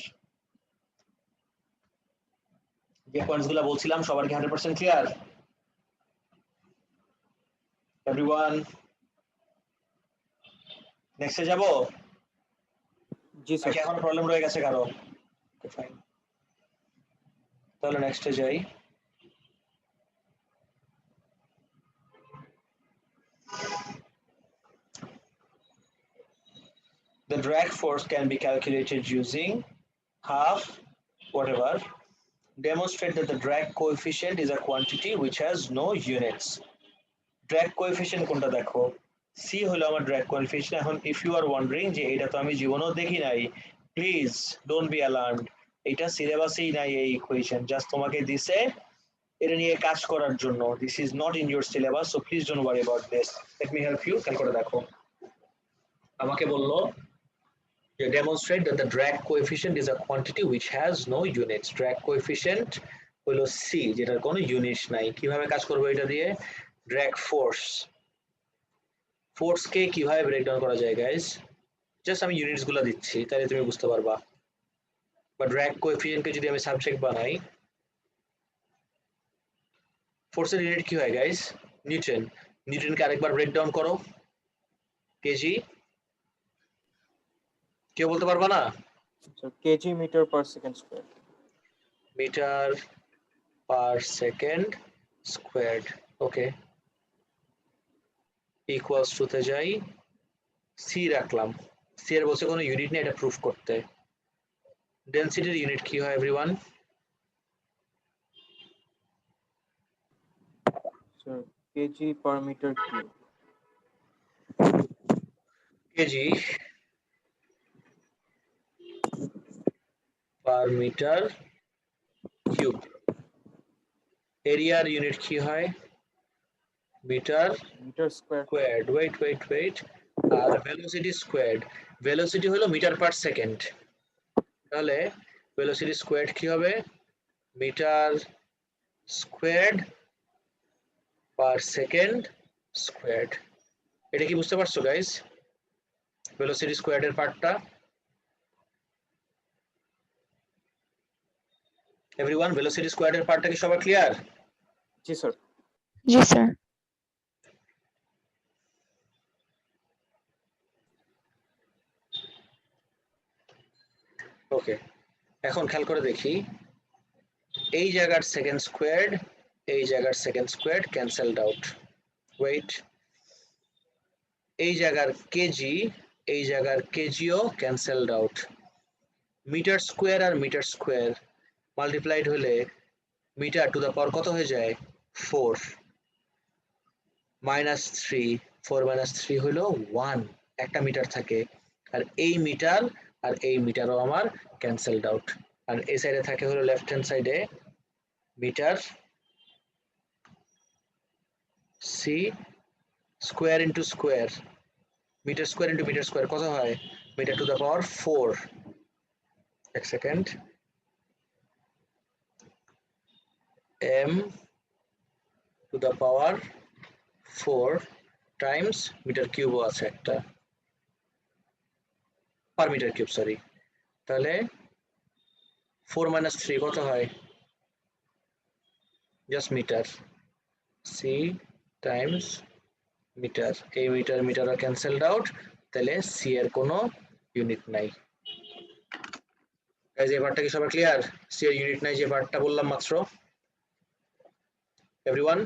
যে পয়েন্টস গুলো বলছিলাম সবার কি 100% ক্লিয়ার? এভরিওয়ান নেক্সটে যাব? জি স্যার। এখন প্রবলেম রয়ে গেছে কারো? ফাইন, তাহলে নেক্সটে যাই। The drag force can be calculated using half whatever. Demonstrate that the drag coefficient is a quantity which has no units. Drag coefficient কোনটা দেখো, C হলো আমার drag coefficient। এখন if you are wondering যে এটা তো আমি জীবনেও দেখি নাই, প্লিজ ডোন্ট বি অ্যালার্মড, এটা সিলেবাসেই নাই এই ইকুয়েশন, জাস্ট তোমাকে দিছে এটা নিয়ে কাজ করার জন্য। This is not in your syllabus, so please don't worry about this. Let me help you. খেয়াল করে দেখো, আমাকে বললো যে demonstrate that the drag coefficient is a quantity which has no units. Drag coefficient হলো C, যেটার কোনো unit নাই। কিভাবে কাজ করবো এটা দিয়ে? drag force, ফোর্স কে কিভাবে ব্রেকডাউন করা যায় গাইস? জাস্ট আমি ইউনিটস গুলো দিচ্ছি, তাহলে তুমি বুঝতে পারবা। বা ড্র্যাগ কোএফিসিয়েন্ট কে যদি আমি সাবজেক্ট বানাই, ফোর্সের ইউনিট কি হয় গাইস? নিউটন। নিউটনকে আরেকবার ব্রেকডাউন করো, কেজি। কেউ বলতে পারবা না? Kg metre per second square. Metre per second squared, okay. Equals to তে যাই, সি রাখলাম। সি এর বলছে কোনো ইউনিট নেই, এটা প্রুফ করতে। ডেনসিটির ইউনিট কি হয় everyone? Sir KG per metre cube. KG per metre cube. এরিয়ার ইউনিট কি হয়? Metre metre square. Squared. Wait. আর ভেলোসিটি স্কোয়ার্ড, ভেলোসিটি হলো মিটার পার সেকেন্ড। তাহলে velocity squared কি হবে metre squared per second squared এটা কি বুঝতে পারছো গাইস velocity squared এর পার্টটা everyone velocity squared এর পার্টটা কি সবার ক্লিয়ার জি স্যার জি স্যার ওকে এখন খেয়াল করে দেখি এই জায়গার সেকেন্ড স্কোয়ার্ড এই জায়গার second squared cancelled out wait এই জায়গার কেজি এই জায়গার কেজিও ক্যান্সেলড আউট মিটার স্কোয়ার আর মিটার স্কোয়ার মাল্টিপ্লাইড হলে মিটার টু দ্য পাওয়ার কত হয়ে যায় 4 মাইনাস 3 4 মাইনাস 3 হলো 1 একটা মিটার থাকে আর এই মিটার আর এই মিটারও আমার ক্যান্সেলড আউট আর এই সাইডে থাকে হলো লেফট হ্যান্ড সাইডে মিটার সি square into square metre square into metre square কত হয় মিটার টু দ্য পাওয়ার 4 এক second m to the power 4 times meter cube আছে একটা per meter cube সরি তাহলে 4 minus 3 কত হয় just meter c times meter এই মিটার মিটার আর cancelled out তাহলে c এর কোনো ইউনিট নাই গাইস এই পার্টটা কি সবার ক্লিয়ার c এর ইউনিট নাই যে পার্টটা বললাম মাত্র everyone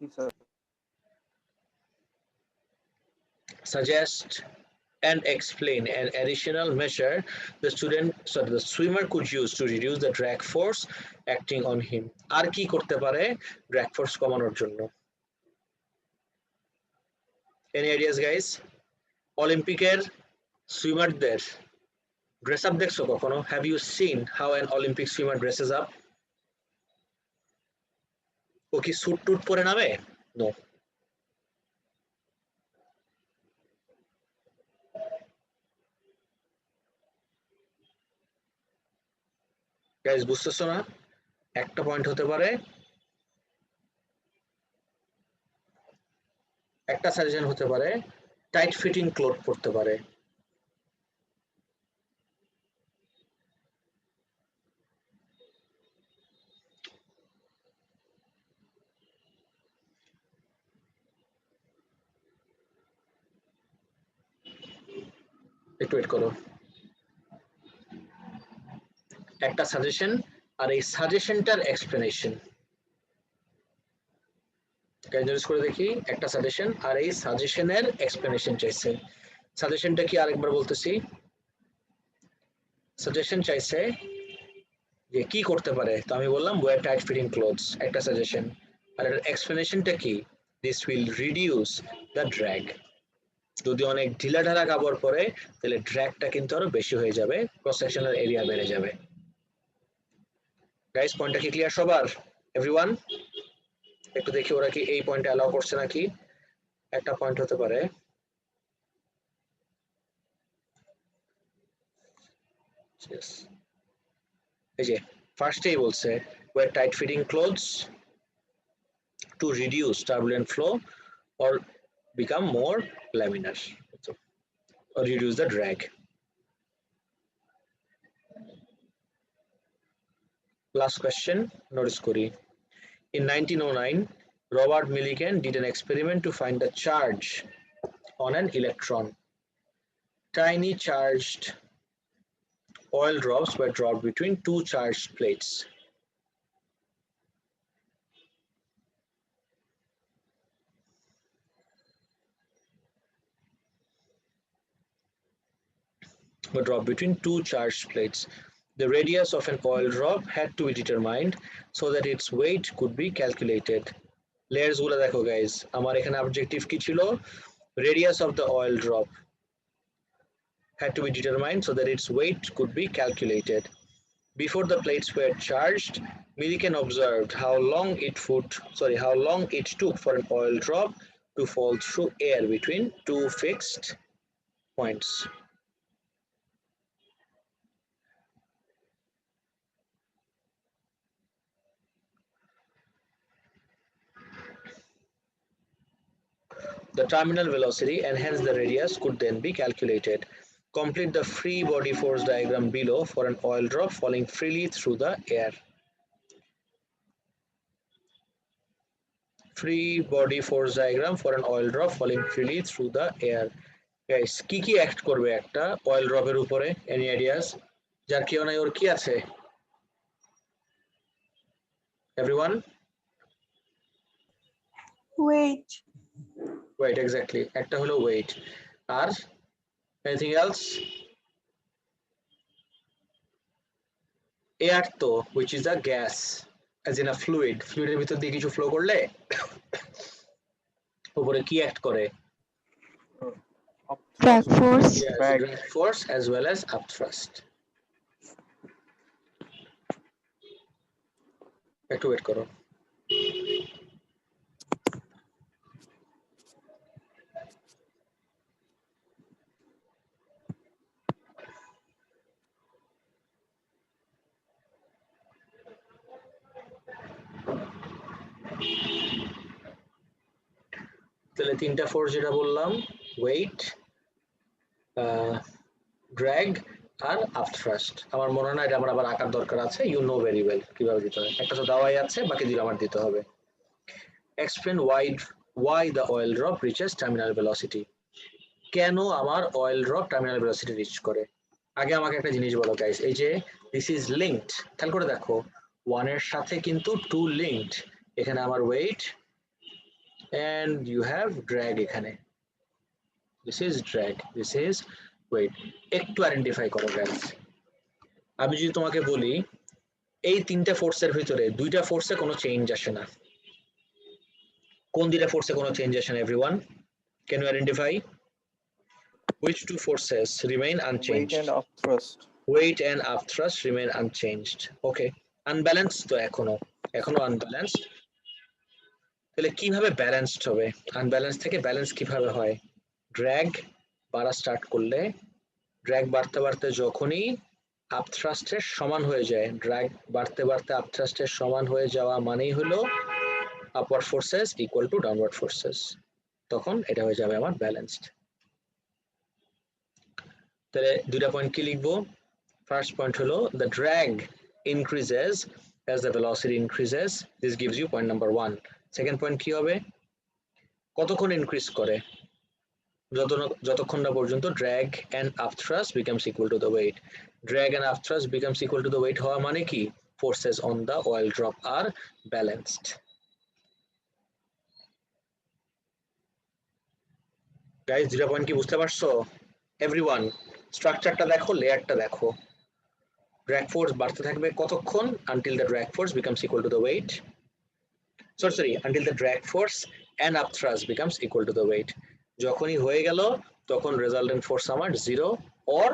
জি sir suggest and explain an additional measure the swimmer could use to reduce the drag force acting on him আর কি করতে পারে drag force কমানোর জন্য any ideas guys অলিম্পিকের সুইমারদের ড্রেস আপ দেখছো কখনো have you seen how an olympic swimmer dresses up ও কি sweet টুট পরে নামে নো গাইস বুঝতেছো না একটা পয়েন্ট হতে পারে একটা সাজেশন হতে পারে টাইট ফিটিং ক্লথ পরতে পারে একটু ওয়েট করো একটা সাজেশন আর এই সাজেশনটার এক্সপ্লেনেশন গাইজ করে দেখি একটা সাজেশন আর এই সাজেশনের এক্সপ্লেনেশন চাইছে সাজেশনটা কি আরেকবার বলতেছি সাজেশন চাইছে যে কি করতে পারে তো আমি বললাম ওয়্যার টাইট ফিটিং ক্লোথস একটা সাজেশন আর এর এক্সপ্লেনেশনটা কি this will reduce the drag যদি অনেক ঢিলা ঢালা কাপড় পরে তাহলে ড্র্যাগটা কিন্তু আরো বেশি হয়ে যাবে ক্রস সেকশনাল এরিয়া বেড়ে যাবে গাইস পয়েন্টটা কি ক্লিয়ার সবার এভরিওয়ান একটু দেখি ওরা কি এই পয়েন্টে অ্যালাউ করছে নাকি একটা পয়েন্ট হতে পারে এই যে ফার্স্টেই বলছে wear tight fitting clothes to reduce turbulent flow or become more laminar or reduce the drag last question notice kori in 1909 Robert Millikan did an experiment to find the charge on an electron tiny charged oil drops were dropped between two charged plates were dropped between two charged plates. The radius of an oil drop had to be determined so that its weight could be calculated. Layers গুলো দেখো guys আমার এখানে objective কি ছিল radius of the oil drop had to be determined so that its weight could be calculated. Before the plates were charged, Millikan observed how long it took for an oil drop to fall through air between two fixed points. The terminal velocity and hence the radius could then be calculated. Complete the free body force diagram below for an oil drop falling freely through the air. Free body force diagram for an oil drop falling freely through the air. Guys, কি act করবে একটা oil drop এর উপরে? Any ideas? যার কেউ নাই ওর কি আছে? Everyone? Wait. Wait, exactly. একটা হলো weight. আর anything else? Air তো, which is a gas, as in a fluid. Fluid এর ভিতর দিয়ে কিছু flow করলে উপরে কি act করে? Drag force. Yes, Drag. drag force as well as upthrust. একটু wait করো। তাহলে তিনটা ফোর্স যেটা বললাম, ওয়েট, ড্র্যাগ আর আপথ্রাস্ট। আমার মনে হয় না এটা আমার আবার আঁকার দরকার আছে, ইউ নো ভেরি ওয়েল কিভাবে দিতে হয়। একটা তো দেওয়াই আছে, বাকি দুটো আমার দিতে হবে। Explain why the oil drop reaches terminal velocity. কেন আমার oil drop terminal velocity reach করে? আগে আমাকে একটা জিনিস বলো গাইস, এই যে দিস ইজ লিঙ্কড, খেয়াল করে দেখো 1 এর সাথে কিন্তু 2 লিঙ্কড। এখানে আমার wait and you have drag এখানে, this is drag, this is weight. একটু আইডেন্টিফাই করো গাইস। আমি যদি তোমাকে বলি এই তিনটা ফোর্সের ভিতরে দুইটা ফোর্সে কোনো চেঞ্জ আসে না, কোন দুইটা ফোর্সে কোনো চেঞ্জ আসে না? Everyone can you identify which two forces remain unchanged? Weight and upthrust. Weight and upthrust remain unchanged. Okay, unbalanced তো এখনো unbalanced। তাহলে কিভাবে ব্যালেন্সড হবে? আনব্যালেন্স থেকে ব্যালেন্স কিভাবে হয়? ড্র্যাগ বাড়া স্টার্ট করলে, ড্র্যাগ বাড়তে বাড়তে যখনই আপথ্রাস্টের সমান হয়ে যায়, ড্র্যাগ বাড়তে বাড়তে আপথ্রাস্টের সমান হয়ে যাওয়া মানেই হলো upward forces equal to downward forces, তখন এটা হয়ে যাবে আমার ব্যালেন্সড। তাহলে দুইটা পয়েন্ট কি লিখবো? ফার্স্ট পয়েন্ট হলো the drag increases as the velocity increases. This gives you point number 1. Second point কি হবে? কতক্ষণ ইনক্রিজ করে? যতক্ষণ না পর্যন্ত drag and upthrust becomes equal to the weight. Drag and upthrust becomes equal to the weight হওয়া মানে কি? Forces on the oil drop are balanced. Guys, দুইটা পয়েন্ট কি বুঝতে পারছো? Everyone, স্ট্রাকচারটা দেখো, লেয়ারটা দেখো। drag force বাড়তে থাকবে কতক্ষণ? until the drag force becomes equal to the weight. Sorry, until the drag force and upthrust becomes equal to the weight. যখনই হয়ে গেল তখন resultant force আমার 0 or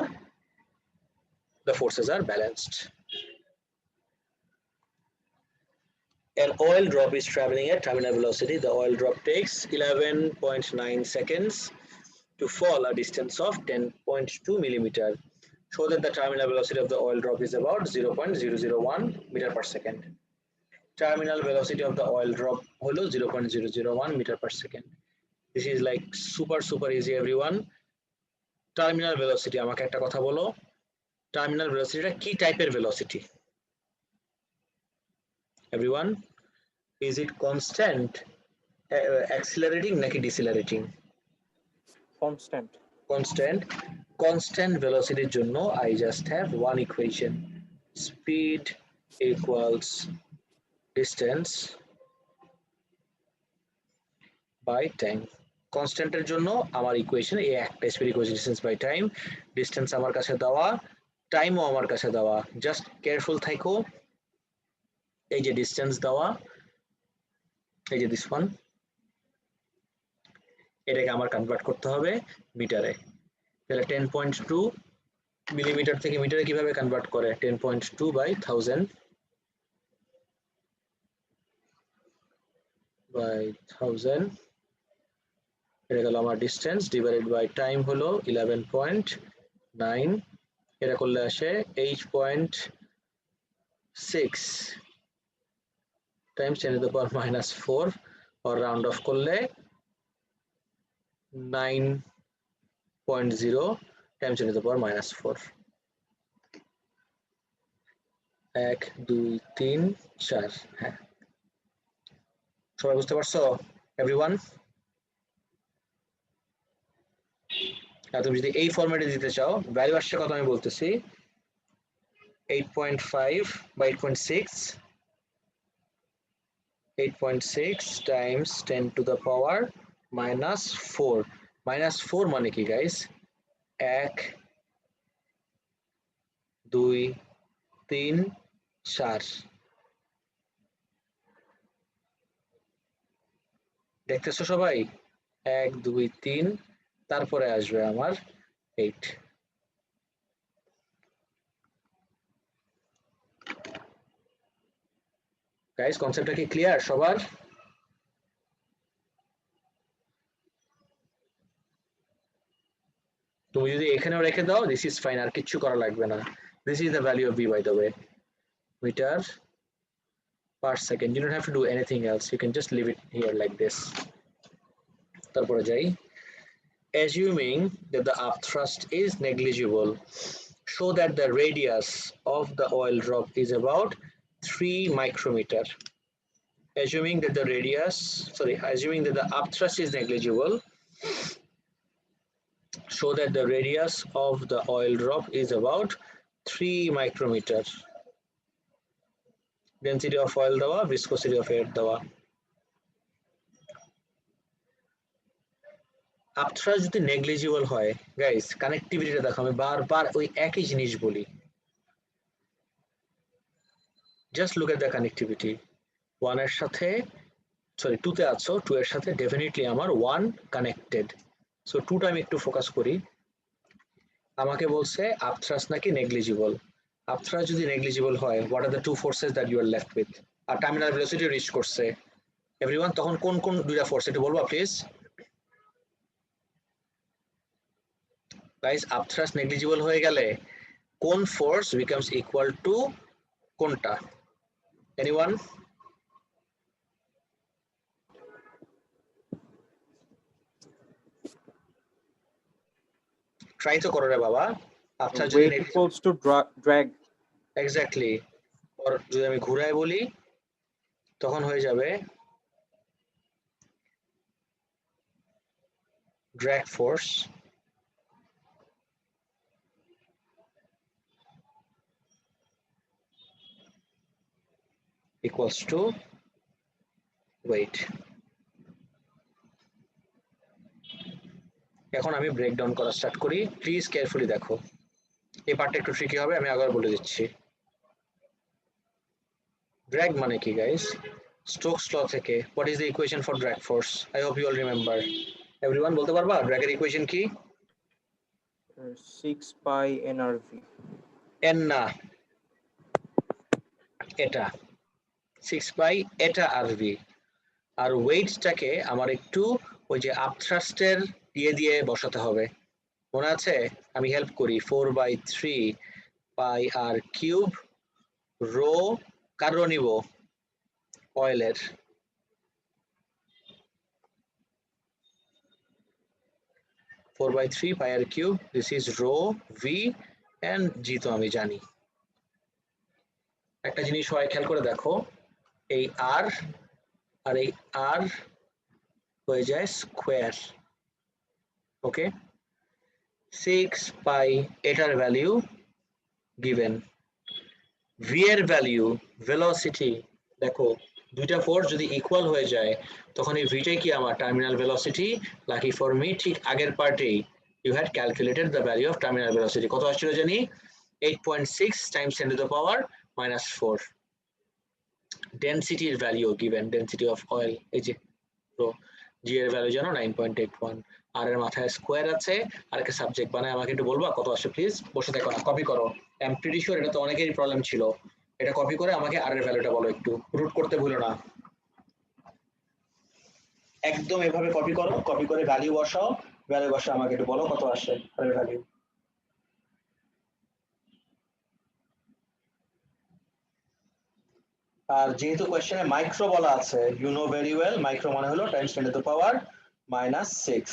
the forces are balanced. An oil drop is traveling at terminal velocity. The oil drop takes 11.9 seconds to fall a distance of 10.2 millimeter. Show that the terminal velocity of the oil drop is about 0.001 meter per second. Terminal velocity of the oil drop holo 0.001 meter per second. This is like super easy everyone. Terminal velocity আমাকে একটা কথা বলো, terminal velocity টা কি টাইপের velocity? Everyone, is it constant, accelerating নাকি decelerating? Constant. Constant velocity এর জন্য I just have one equation, speed equals distance by time. Constant এর জন্য আমার ইকুয়েশন এই একটা, speed equals distance by time. Distance আমার কাছে দেওয়া, টাইমও আমার কাছে দেওয়া, জাস্ট কেয়ারফুল থাকো। এই যে ডিসটেন্স দেওয়া, এই যে দিস ওয়ান, এটাকে আমার কনভার্ট করতে হবে মিটারে। তাহলে 10.2 মিলিমিটার থেকে মিটারে কিভাবে কনভার্ট করে? 10.2 বাই 1000 by 1000 এটা গেল আমার ডিস্টেন্স ডিভাইডেড বাই টাইম হলো 11.9, এটা করলে আসে 8.6 times 10 to the power minus 4 or round off করলে 9.0 times 10 to the power minus 4. 1 2 3 4 হ্যাঁ সবাই বুঝতে পারছো এভরিওয়ান? আর তুমি যদি এই ফরম্যাটে দিতে চাও ভ্যালু আসছে কত আমি বলতেছি 8.5 by 8.6 times 10 to the power minus 4 minus 4 মানে কি গাইস 1 2 3 4 দেখতেছো সবাই 1 2 3 তারপরে আসবে আমার 8 গাইস কনসেপ্টটা কি ক্লিয়ার সবার? তুমি যদি এখানেও রেখে দাও দিস ইজ ফাইন আর কিছু করা লাগবে না this is the value of v by the way meter per second you don't have to do anything else you can just leave it here like this তারপরে যাই assuming that the upthrust is negligible show that the radius of the oil drop is about 3 micrometer assuming that the upthrust is negligible show that the radius of the oil drop is about 3 micrometer density of oil দেওয়া viscosity of air দেওয়া upthrust যদি negligible হয় guys কানেক্টিভিটিটা দেখো আমি বারবার ওই একই জিনিস বলি just look at the connectivity 1 এর সাথে 2 তে আছো 2 এর সাথে ডেফিনেটলি আমার 1 কানেক্টেড সো 2টা আমি একটু ফোকাস করি আমাকে বলছে upthrust নাকি negligible upthrust যদি negligible হয় what are the two forces that you are left with আর টার্মিনাল ভেলোসিটি রিচ করছে এভরিওয়ান তখন কোন কোন দুইটা ফোর্স এটা বলবা প্লিজ গাইস upthrust negligible হয়ে গেলে কোন ফোর্স becomes equal to কোনটা anyone try to করো রে বাবা upthrust যদি weight equals to drag exactly আর যদি আমি ঘুরায় বলি তখন হয়ে যাবে drag force equals to weight এখন আমি ব্রেকডাউন করা স্টার্ট করি প্লিজ কেয়ারফুলি দেখো এই পার্টটা একটু ট্রিকি হবে আমি আবার বলে দিচ্ছি drag মানে কি গাইস স্টোকস ল থেকে what is the equation for drag force I hope you all remember everyone বলতে পারবা drag এর ইকুয়েশন কি 6 pi nrv n না এটা 6 pi এটা rv আর ওয়েটটাকে আমার একটু ওই যে আপথ্রাস্টের দিয়ে বসাতে হবে মনে আছে আমি হেল্প করি 4/3 pi r কিউব রো কার রো নিব অয়েলের 4/3 pi r cube this is rho v and g তো আমি জানি একটা জিনিস হয় খেয়াল করে দেখো এই r আর এই r হয়ে যায় স্কয়ার ওকে 6 pi এটার ভ্যালু given v এর ভ্যালু ভেলোসিটি দেখো দুইটা ফোর্স যদি ইকুয়াল হয়ে যায় তখন এই ভিটাই কি আমার terminal velocity lucky for me ঠিক আগের পার্টেই you had calculated the value of terminal velocity কত আসছিল জানি 8.6 times 10 to the power minus 4 density এর value given density of oil এই যে তো g এর ভ্যালু জানো 9.81 আর এর মাথায় স্কয়ার আছে আর একটা সাবজেক্ট বানায় আমাকে একটু বলবা কত আসে প্লিজ বসে দেখো না কপি করো আই এম প্রিটি শিওর এটা তো অনেকেরই প্রবলেম ছিল এটা কপি করে আমাকে আর এর ভ্যালুটা বলো একটু রুট করতে ভুলো না একদম এভাবে কপি করো, কপি করে ভ্যালু বসাও, ভ্যালু বসা আমাকে একটু বলো কত আসে ভ্যালু। আর যেহেতু কোয়েশ্চেনে মাইক্রো বলা আছে, you know very well micro মানে হলো টাইমস 10 টু দ্য পাওয়ার -6।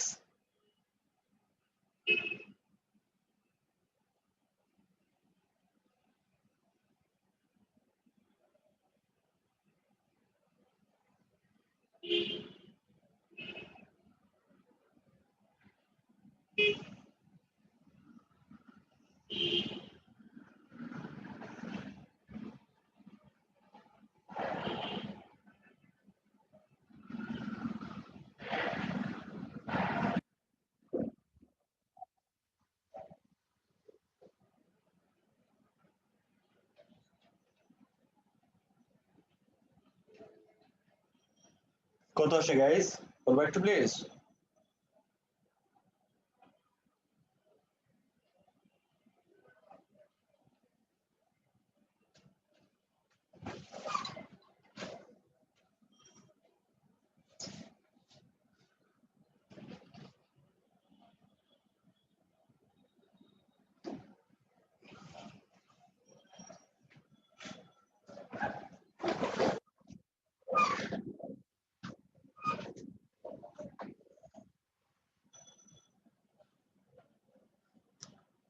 কত আসে গাইস, বলবো একটু প্লিজ।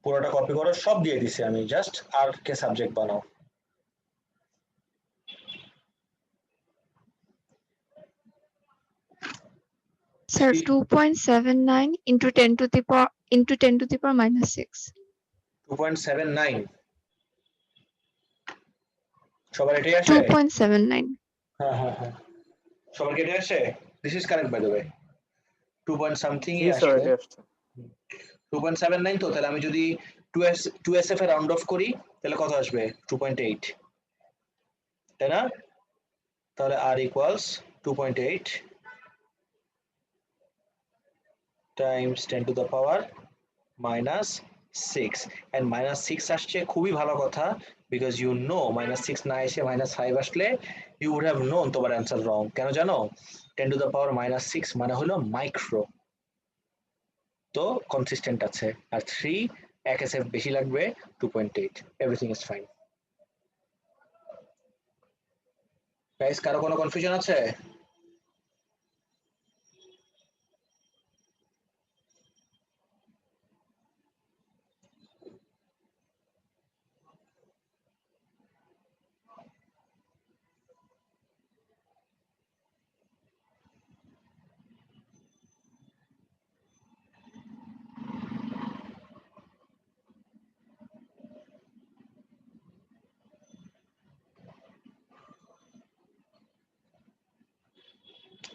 পুরোটা কপি করো, সব দিয়ে দিছি আমি, জাস্ট আর কে সাবজেক্ট বানাও। Sir, 2.79 into 10 to the power -6. 2.79 সবার এটাই আসে? 2.79. হ্যাঁ হ্যাঁ হ্যাঁ, সবার কি এটাই আসে? This is correct by the way, 2 point something জি ই স্যার, আসছে। এটা আসছে। 2.79 তো তাহলে আমি যদি 2SF এ রাউন্ড অফ করি তাহলে কত আসবে? 2.8, তাই না? তাহলে r equals 2.8 Times 10 to the power -6, and -6 আসছে, খুবই ভালো কথা, বিকজ ইউ নো -6 না এসে -5 আসলে ইউ উড হ্যাভ নোন তোমার অ্যান্সার রং। কেন জানো? 10 টু দ্য পাওয়ার -6 মানে হলো মাইক্রো, তো কনসিস্টেন্ট আছে। আর 3 এক SF বেশি লাগবে, 2.8, এভরিথিং ইজ ফাইন। গাইস কারো কোনো কনফিউশন আছে?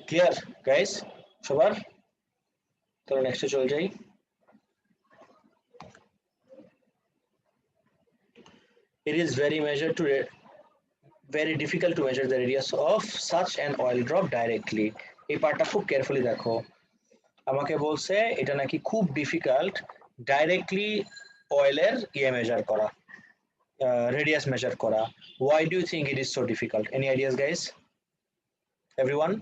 ক্লিয়ার গাইস সবার? তাহলে নেক্সটে চলে যাই। It is very difficult to measure the radius of such an oil drop directly. এই পার্টটা খুব কেয়ারফুলি দেখো। আমাকে বলছে এটা নাকি খুব ডিফিকাল্ট ডাইরেক্টলি অয়েলের মেজার করা, রেডিয়াস মেজার করা। Why do you think it is so difficult? Any ideas guys? Everyone?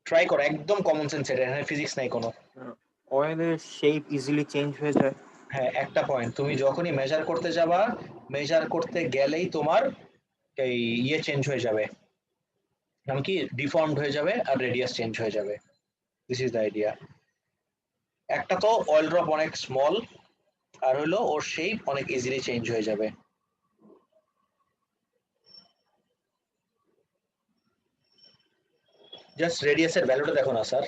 Try করো, একদম কমন সেন্স, এটা এখানে ফিজিক্স নাই কোনো। অয়েলের শেপ ইজিলি চেঞ্জ হয়ে যায়। হ্যাঁ, একটা পয়েন্ট, তুমি যখনই মেজার করতে যাবা, মেজার করতে গেলেই তোমার এই চেঞ্জ হয়ে যাবে, এমনকি ডিফর্মড হয়ে যাবে আর রেডিয়াস চেঞ্জ হয়ে যাবে। This is the idea. একটা তো অয়েল ড্রপ অনেক স্মল, আর হলো ওর শেপ অনেক ইজিলি চেঞ্জ হয়ে যাবে। জাস্ট রেডিয়াসের ভ্যালুটা দেখো না স্যার,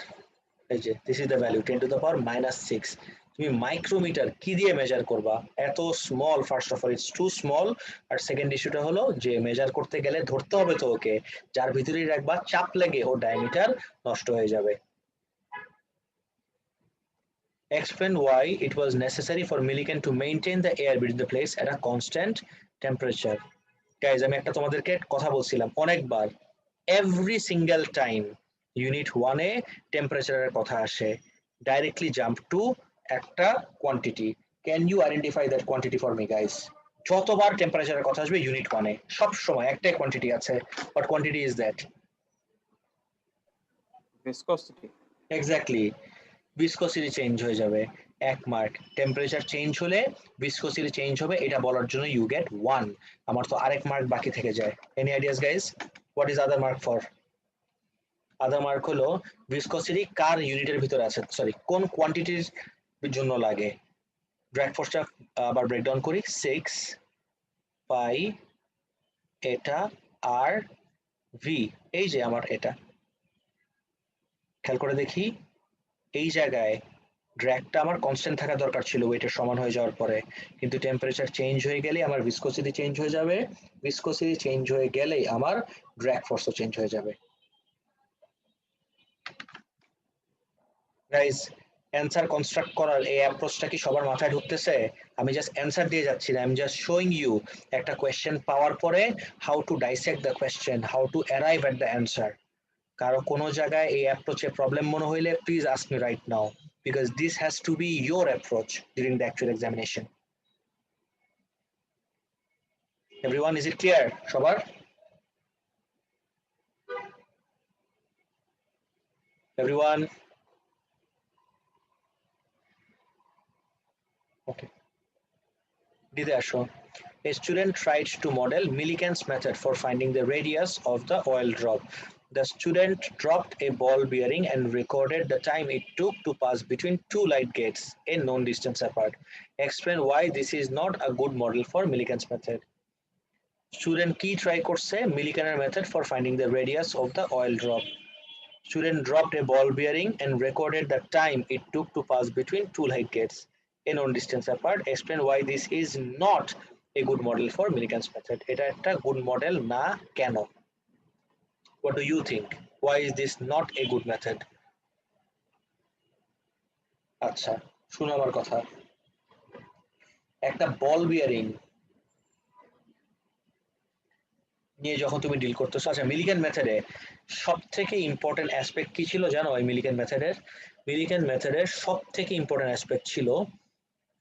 এই যে this is the value 10 to the power -6। তুমি মাইক্রোমিটার কি দিয়ে মেজার করবা? এত small, first of all it's too small, আর সেকেন্ড ইস্যুটা হলো যে মেজার করতে গেলে ধরতে হবে তো ওকে, যার ভিতরেই রাখবা চাপ লেগে ওর ডায়ামিটার নষ্ট হয়ে যাবে। Explain why it was necessary for Millikan to maintain the air between the plates at a constant temperature. Guys, আমি একটা তোমাদেরকে কথা বলছিলাম অনেকবার, every single time unit 1 এ টেম্পারেচারের কথা আসে, directly jump to একটা quantity. Can you identify that quantity for me guys? যতবার টেম্পারেচারের কথা আসবে ইউনিট ওয়ানে, সব সময় একটাই কোয়ান্টিটি আছে। What quantity is that? Viscosity. Exactly, viscosity change হয়ে যাবে। 1 মার্ক। টেম্পারেচার চেঞ্জ হলে ভিসকোসিটি চেঞ্জ হবে, এটা বলার জন্য ইউ গেট 1। আমার তো আরেক মার্ক বাকি থেকে যায়। Any ideas guys? What is other mark for? Other mark হলো ভিসকোসিটি কার ইউনিটের ভিতরে আছে, সরি কোন কোয়ান্টিটির জন্য লাগে। ড্র্যাগ ফোর্সটা আবার ব্রেকডাউন করি। 6 পাই এটা আর ভি, এই যে আমার এটা খেয়াল করে দেখি, এই জায়গায় ড্র্যাগটা আমার কনস্ট্যান্ট থাকা দরকার ছিল ওয়েটের সমান হয়ে যাওয়ার পরে, কিন্তু টেম্পারেচার চেঞ্জ হয়ে গেলে আমার ভিসকোসিটি চেঞ্জ হয়ে যাবে, ভিসকোসিটি চেঞ্জ হয়ে গেলেই আমার ড্র্যাগ ফোর্সও চেঞ্জ হয়ে যাবে। গাইস, অ্যান্সার কনস্ট্রাক্ট করার এই অ্যাপ্রোচটা কি সবার মাথায় ঢুকতেছে? আমি জাস্ট অ্যান্সার দিয়ে যাচ্ছি না, আমি জাস্ট শোয়িং ইউ একটা কোয়েশ্চেন পাওয়ার পরে how to dissect the question, how to arrive at the answer. কারো কোনো জায়গায় এই অ্যাপ্রোচে প্রবলেম মনে হইলে please ask me right now, because this has to be your approach during the actual examination. Everyone, is it clear? সবার? Everyone? Okay. দিতে আসো। A student tried to model Millikan's method for finding the radius of the oil drop. The student dropped a ball bearing and recorded the time it took to pass between two light gates a known distance apart. Explain why this is not a good model for Millikan's method. Student কি try করছে? Millikan's method for finding the radius of the oil drop. Student dropped a ball bearing and recorded the time it took to pass between two light gates a known distance apart. Explain why this is not a good model for Millikan's method. এটা একটা good model না কেন? What do you think? Why is this not a good method? আচ্ছা, শুনো আমার কথা। একটা বল bearing নিয়ে যখন তুমি ডিল করতেছো, আচ্ছা মিলিকান মেথডে সব থেকে ইম্পর্টেন্ট অ্যাসপেক্ট কি ছিল জানো? এই মিলিকান মেথডের সব থেকে ইম্পর্টেন্ট অ্যাসপেক্ট ছিল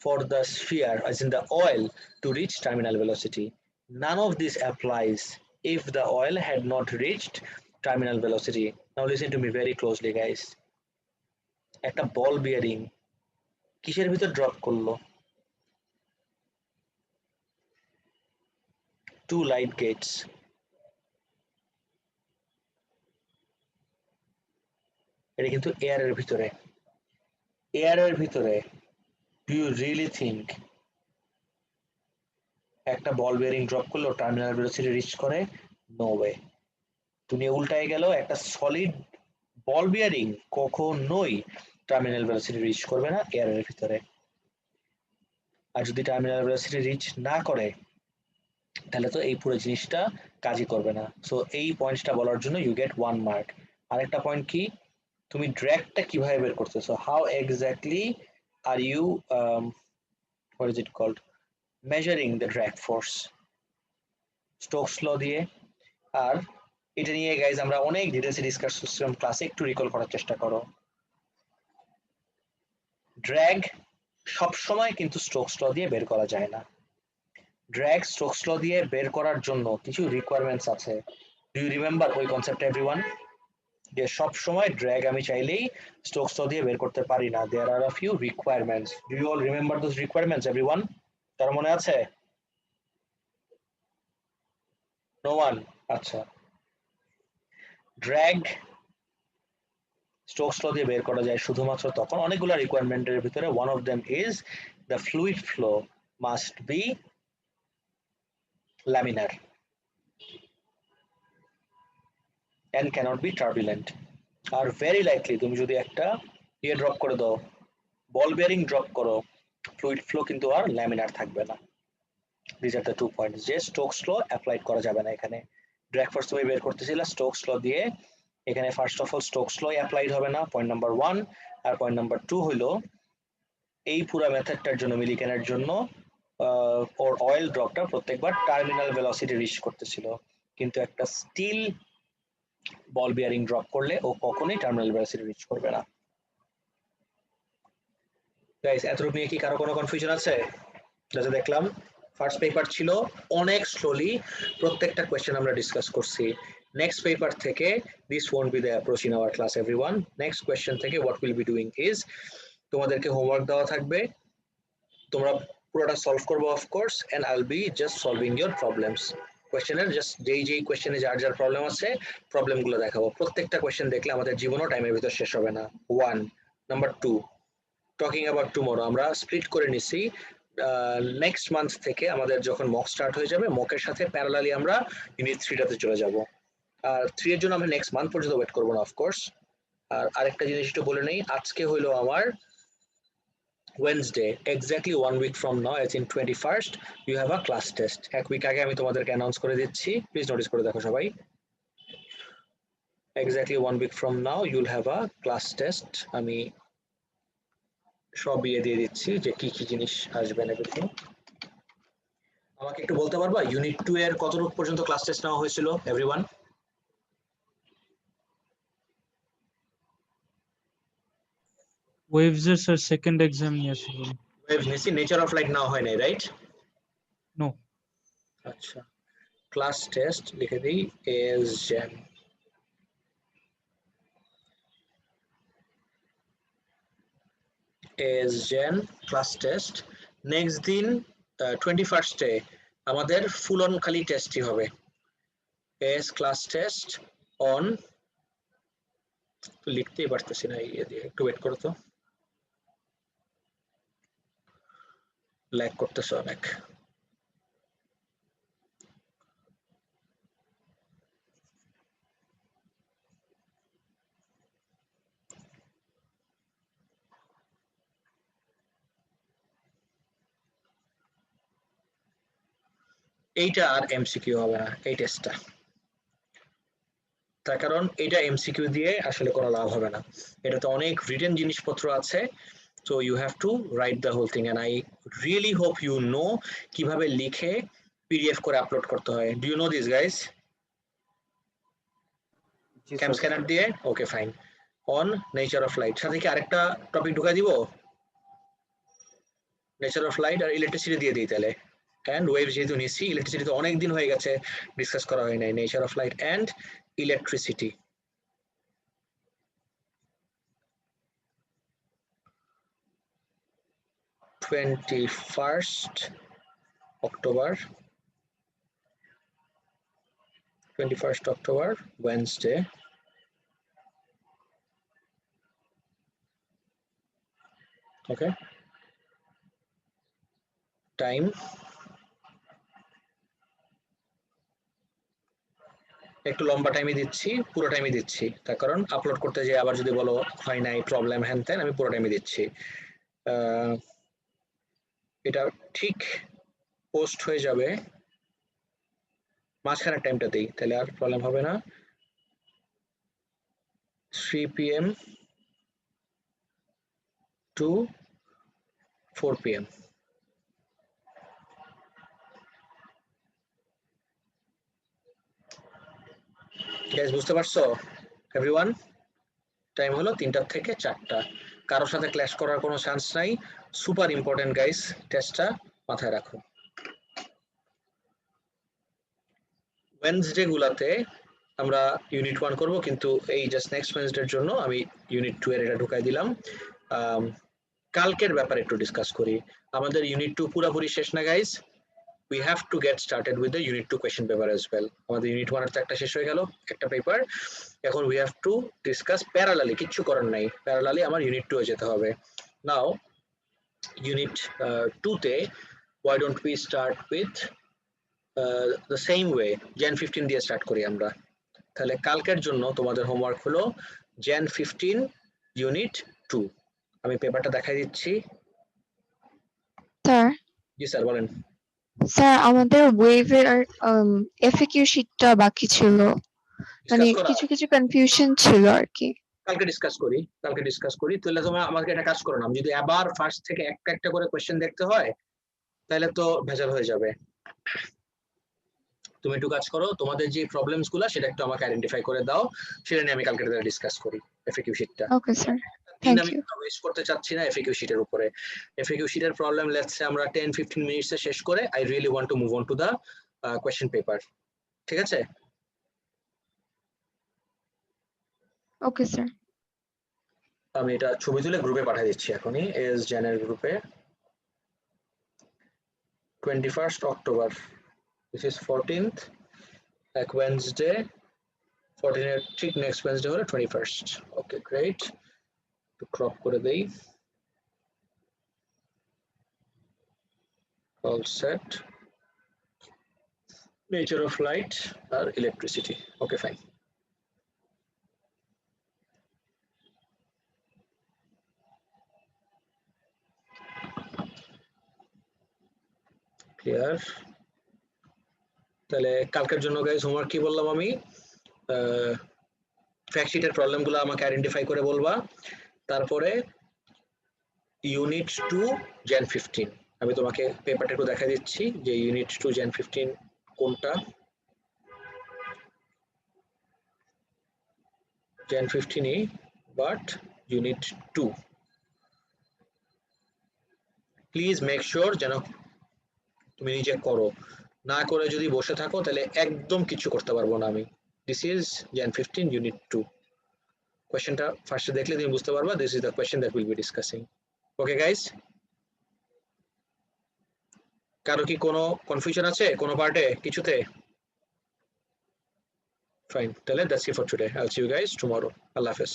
for the sphere, as in the oil, to reach terminal velocity. None of this applies if the oil had not reached terminal velocity. Now listen to me very closely guys. একটা বল bearing কিসের ভিতর drop করলো? Two light gates. এটা কিন্তু এয়ারের ভিতরে। এয়ারের ভিতরে do you really think একটা ball bearing drop করলো টার্মিনাল ভেলোসিটি রিচ করে? No way. তুমি উল্টায় গেল, একটা সলিড বল বিয়ারিং কখনোই টার্মিনাল ভেলোসিটি রিচ করবে না এয়ারের ভিতরে। আর যদি টার্মিনাল ভেলোসিটি রিচ না করে তাহলে তো এই পুরো জিনিসটা কাজই করবে না। সো এই পয়েন্টটা বলার জন্য ইউ গেট 1 মার্ক। আরেকটা পয়েন্ট কি, তুমি ড্র্যাগটা কিভাবে বের করতেছো, how exactly are you what is it called, measuring the drag force, Stokes law দিয়ে। আর এটা নিয়ে গাইজ আমরা অনেক ডিটেইলসে ডিসকাস করছিলাম ক্লাসে, একটু রিকল করার চেষ্টা করো। ড্র্যাগ সব সময় কিন্তু স্টোকস ল দিয়ে বের করা যায় না। ড্র্যাগ স্টোকস ল দিয়ে বের করার জন্য কিছু রিকোয়ারমেন্টস আছে। ডু ইউ রিমেম্বার ওই কনসেপ্ট এভরিওয়ান? যে সব সময় ড্র্যাগ আমি চাইলেই স্টোকস ল দিয়ে বের করতে পারি না। There are a few requirements. Do you all remember those requirements everyone? তার মনে আছে? No one? আচ্ছা, ড্র্যাগ স্টোকস ল দিয়ে বের করা যায় শুধুমাত্র তখন, অনেকগুলো রিকোয়ারমেন্টের ভিতরে one of them is the fluid flow must be laminar and cannot be turbulent. আর ভেরি লাইকলি তুমি যদি একটা ইয়ে ড্রপ করে দাও, বল বেয়ারিং ড্রপ করো, ফ্লুইড ফ্লো কিন্তু আর ল্যামিনার থাকবে না। This are the two points যে স্টোকস ল অ্যাপ্লাই করা যাবে না এখানে। ড্র্যাগ ফোর্স তুমি বের করতেছিলে স্টোকস ল দিয়ে, এখানে first of all Stokes law applied হবে না, পয়েন্ট নাম্বার 1। আর পয়েন্ট নাম্বার 2 হলো এই পুরো মেথডটার জন্য মিলিকানের জন্য ওর অয়েল ড্রপটা প্রত্যেকবার টার্মিনাল ভেলোসিটি রিচ করতেছিল, কিন্তু একটা স্টিল বল বিয়ারিং ড্রপ করলে ও কখনোই টার্মিনাল ভেলোসিটি রিচ করবে না। গাইস, এতটুকু নিয়ে কি কারো কোনো কনফিউশন আছে? যা দেখলাম ফার্স্ট পেপার ছিল অনেক স্লোলি, প্রত্যেকটা কোয়েশ্চেন আমরা ডিসকাস করছি। নেক্সট পেপার থেকে this won't be the approach in our class everyone. Next question থেকে what will be doing is তোমাদেরকে হোমওয়ার্ক দেওয়া থাকবে, তোমরা পুরোটা সলভ করবো of course, and I will be just solving your problems. কোয়েশ্চেনের জাস্ট যেই কোয়েশ্চেনে যার যার প্রবলেম আছে প্রবলেম গুলো দেখাবো। প্রত্যেকটা কোয়েশ্চেন দেখলে আমাদের জীবনও টাইমের ভিতর শেষ হবে না। 1 নাম্বার 2 টকিং অ্যাবাউট টুমরো, আমরা স্প্লিট করে নিছি। নেক্সট মান্থ থেকে আমাদের যখন মক স্টার্ট হয়ে যাবে, মকের সাথে প্যারালালি আমরা ইউনিট 3টাতে চলে যাব। আর 3 এর জন্য আমরা নেক্সট মান্থ পর্যন্ত ওয়েট করবো না অফকোর্স। আর আরেকটা জিনিস একটু বলে নেই, আজকে হইলো আমার Wednesday, exactly 1 week from now, it's in 21st, you have a class test. এক উইক আগে আমি তোমাদেরকে অ্যানাউন্স করে দিচ্ছি, প্লিজ নোটিস করে দেখো সবাই। Exactly 1 week from now, you'll have a class test. আমি সব দিয়ে দিচ্ছি যে কি কি জিনিস আসবে না এভরিথিং। আমাকে একটু বলতে পারবা ইউনিট 2 এর কতটুকু পর্যন্ত ক্লাস টেস্ট নেওয়া হয়েছিল এভরিওয়ান? ওয়েভস এর স্যার সেকেন্ড এক্সাম নিয়েছিল। ওয়েভস নিছি, নেচার অফ লাইট নেওয়া হয় নাই, রাইট? নো। আচ্ছা, ক্লাস টেস্ট লিখে দিই S gen. S gen class test. Next দিন 21st-এ আমাদের ফুল অন খালি টেস্টই হবে। এস ক্লাস টেস্ট অন, লিখতেই পারতেছি না, ইয়ে দিয়ে একটু ওয়েট করো তো, ল্যাগ করতেছে অনেক। এইটা আর এমসিকিউ হবে না এই টেস্টটা, তার কারণ এটা এমসিকিউ দিয়ে আসলে কোনো লাভ হবে না, এটাতে অনেক রিটেন জিনিসপত্র আছে। So you have to write the whole thing, and I really hope you know কিভাবে লিখে পিডিএফ করে আপলোড করতে হয়। Do you know this guys? CamScanner দিয়ে, okay fine. On nature of light, সাথে কি আরেকটা টপিক ঢুকাই দিব? নেচার অফ লাইট আর ইলেকট্রিসিটি দিয়ে দিই তাহলে। অ্যান্ড ওয়েভ যেহেতু নিচ্ছি, ইলেকট্রিসিটি তো অনেক দিন হয়ে গেছে ডিসকাস করা হয় নাই। Nature of light and electricity. October 21st October, Wednesday. Okay. Time. একটু লম্বা টাইমে দিচ্ছি, পুরো টাইমে দিচ্ছি, তার কারণ আপলোড করতে যে আবার যদি বলো হয় নাই প্রবলেম হ্যান ত্যান, আমি পুরো টাইমে দিচ্ছি। এটা ঠিক পোস্ট হয়ে যাবে মাঝখানের টাইমটা দিই, তাহলে আর প্রবলেম হবে না। 3 PM to 4 PM। গাইস বুঝতে পারছো এভরিওয়ান? টাইম হলো 3টা থেকে 4টা, কারোর সাথে ক্ল্যাশ করার কোনো চান্স নাই। সুপার ইম্পর্টেন্ট গাইস, টেস্টটা মাথায় রাখো। ওয়েডনেসডে গুলাতে আমরা ইউনিট 1 করব, কিন্তু এই জাস্ট নেক্সট ওয়েডনেসডের জন্য আমি ইউনিট 2 এর এটা ঢুকাই দিলাম। কালকের ব্যাপারে একটু ডিসকাস করি। আমাদের ইউনিট 2 পুরোপুরি শেষ না guys, we have to get started with the unit 2 question paper as well. আমাদের ইউনিট 1 এর তো একটা শেষ হয়ে গেল, একটা পেপার, এখন we have to discuss parallelly, কিছু করার নাই, প্যারালালি আমার ইউনিট 2 এ যেতে হবে। নাও ইউনিট 2 তে why don't we start with the same way, Jan 15 দিয়ে স্টার্ট করি আমরা। তাহলে কালকের জন্য তোমাদের হোমওয়ার্ক হলো Jan 15 ইউনিট 2। আমি পেপারটা দেখাই দিচ্ছি। স্যার, জি স্যার বলেন। স্যার আমাদের ওয়েভের এফএকিউ শিটটা বাকি ছিল, মানে কিছু কিছু কনফিউশন ছিল আর কি। কালকে ডিসকাস করি। তাহলে তোমরা আমাকে একটা কাজ করো না, যদি আবার ফার্স্ট থেকে একটা একটা করে কোশ্চেন দেখতে হয় তাহলে তো ভেজাল হয়ে যাবে। তুমি একটু কাজ করো, তোমাদের যে প্রবলেমস গুলা সেটা একটু আমাকে আইডেন্টিফাই করে দাও, সেটা নিয়ে আমি কালকে ডিসকাস করি এফএকিউ শিটটা। Okay sir. দিন Thank আমি you. ওয়েস্ট করতে চাচ্ছি না এফএকিউ শিটের উপরে। এফএকিউ শিটের প্রবলেম লেটস সে আমরা 10-15 মিনিটসে শেষ করে I really want to move on to the question paper. ঠিক আছে? Okay, sir. আমি এটা ছবি তুলে গ্রুপে পাঠিয়ে দিচ্ছি এখনই, এস জেনের গ্রুপে। 21st October, this is 14th, এক ওয়েডনেসডে, 14 এর ঠিক নেক্সট ওয়েডনেসডে হলো 21st। ওকে গ্রেট, একটু ক্রপ করে দেই। All set, nature of light আর ইলেকট্রিসিটি। Okay fine. ক্লিয়ার? তাহলে কালকের জন্য গাইস হোমওয়ার্ক কি বললাম আমি? ফ্যাক্ট শিটের প্রবলেমগুলো আমাকে আইডেন্টিফাই করে বলবা। তারপরে ইউনিট 2 জেন 15 আমি তোমাকে পেপারটা একটু দেখা দিচ্ছি যে ইউনিট 2 জেন 15 কোনটা। Gen 15 but unit 2 please make sure যেন তুমি নিজে করো, না করে যদি বসে থাকো তাহলে একদম কিছু করতে পারবো না আমি। This is gen 15 unit 2। কোয়েশ্চেনটা ফার্স্টে দেখলে তুমি বুঝতে পারবা this is the question that will be discussing. Okay guys, কারো কি কোনো কনফিউশন আছে কোনো পার্টে কিছুতে? ফাইন, তাহলে that's it for today. I'll see you guys tomorrow. আল্লাহ হাফেজ।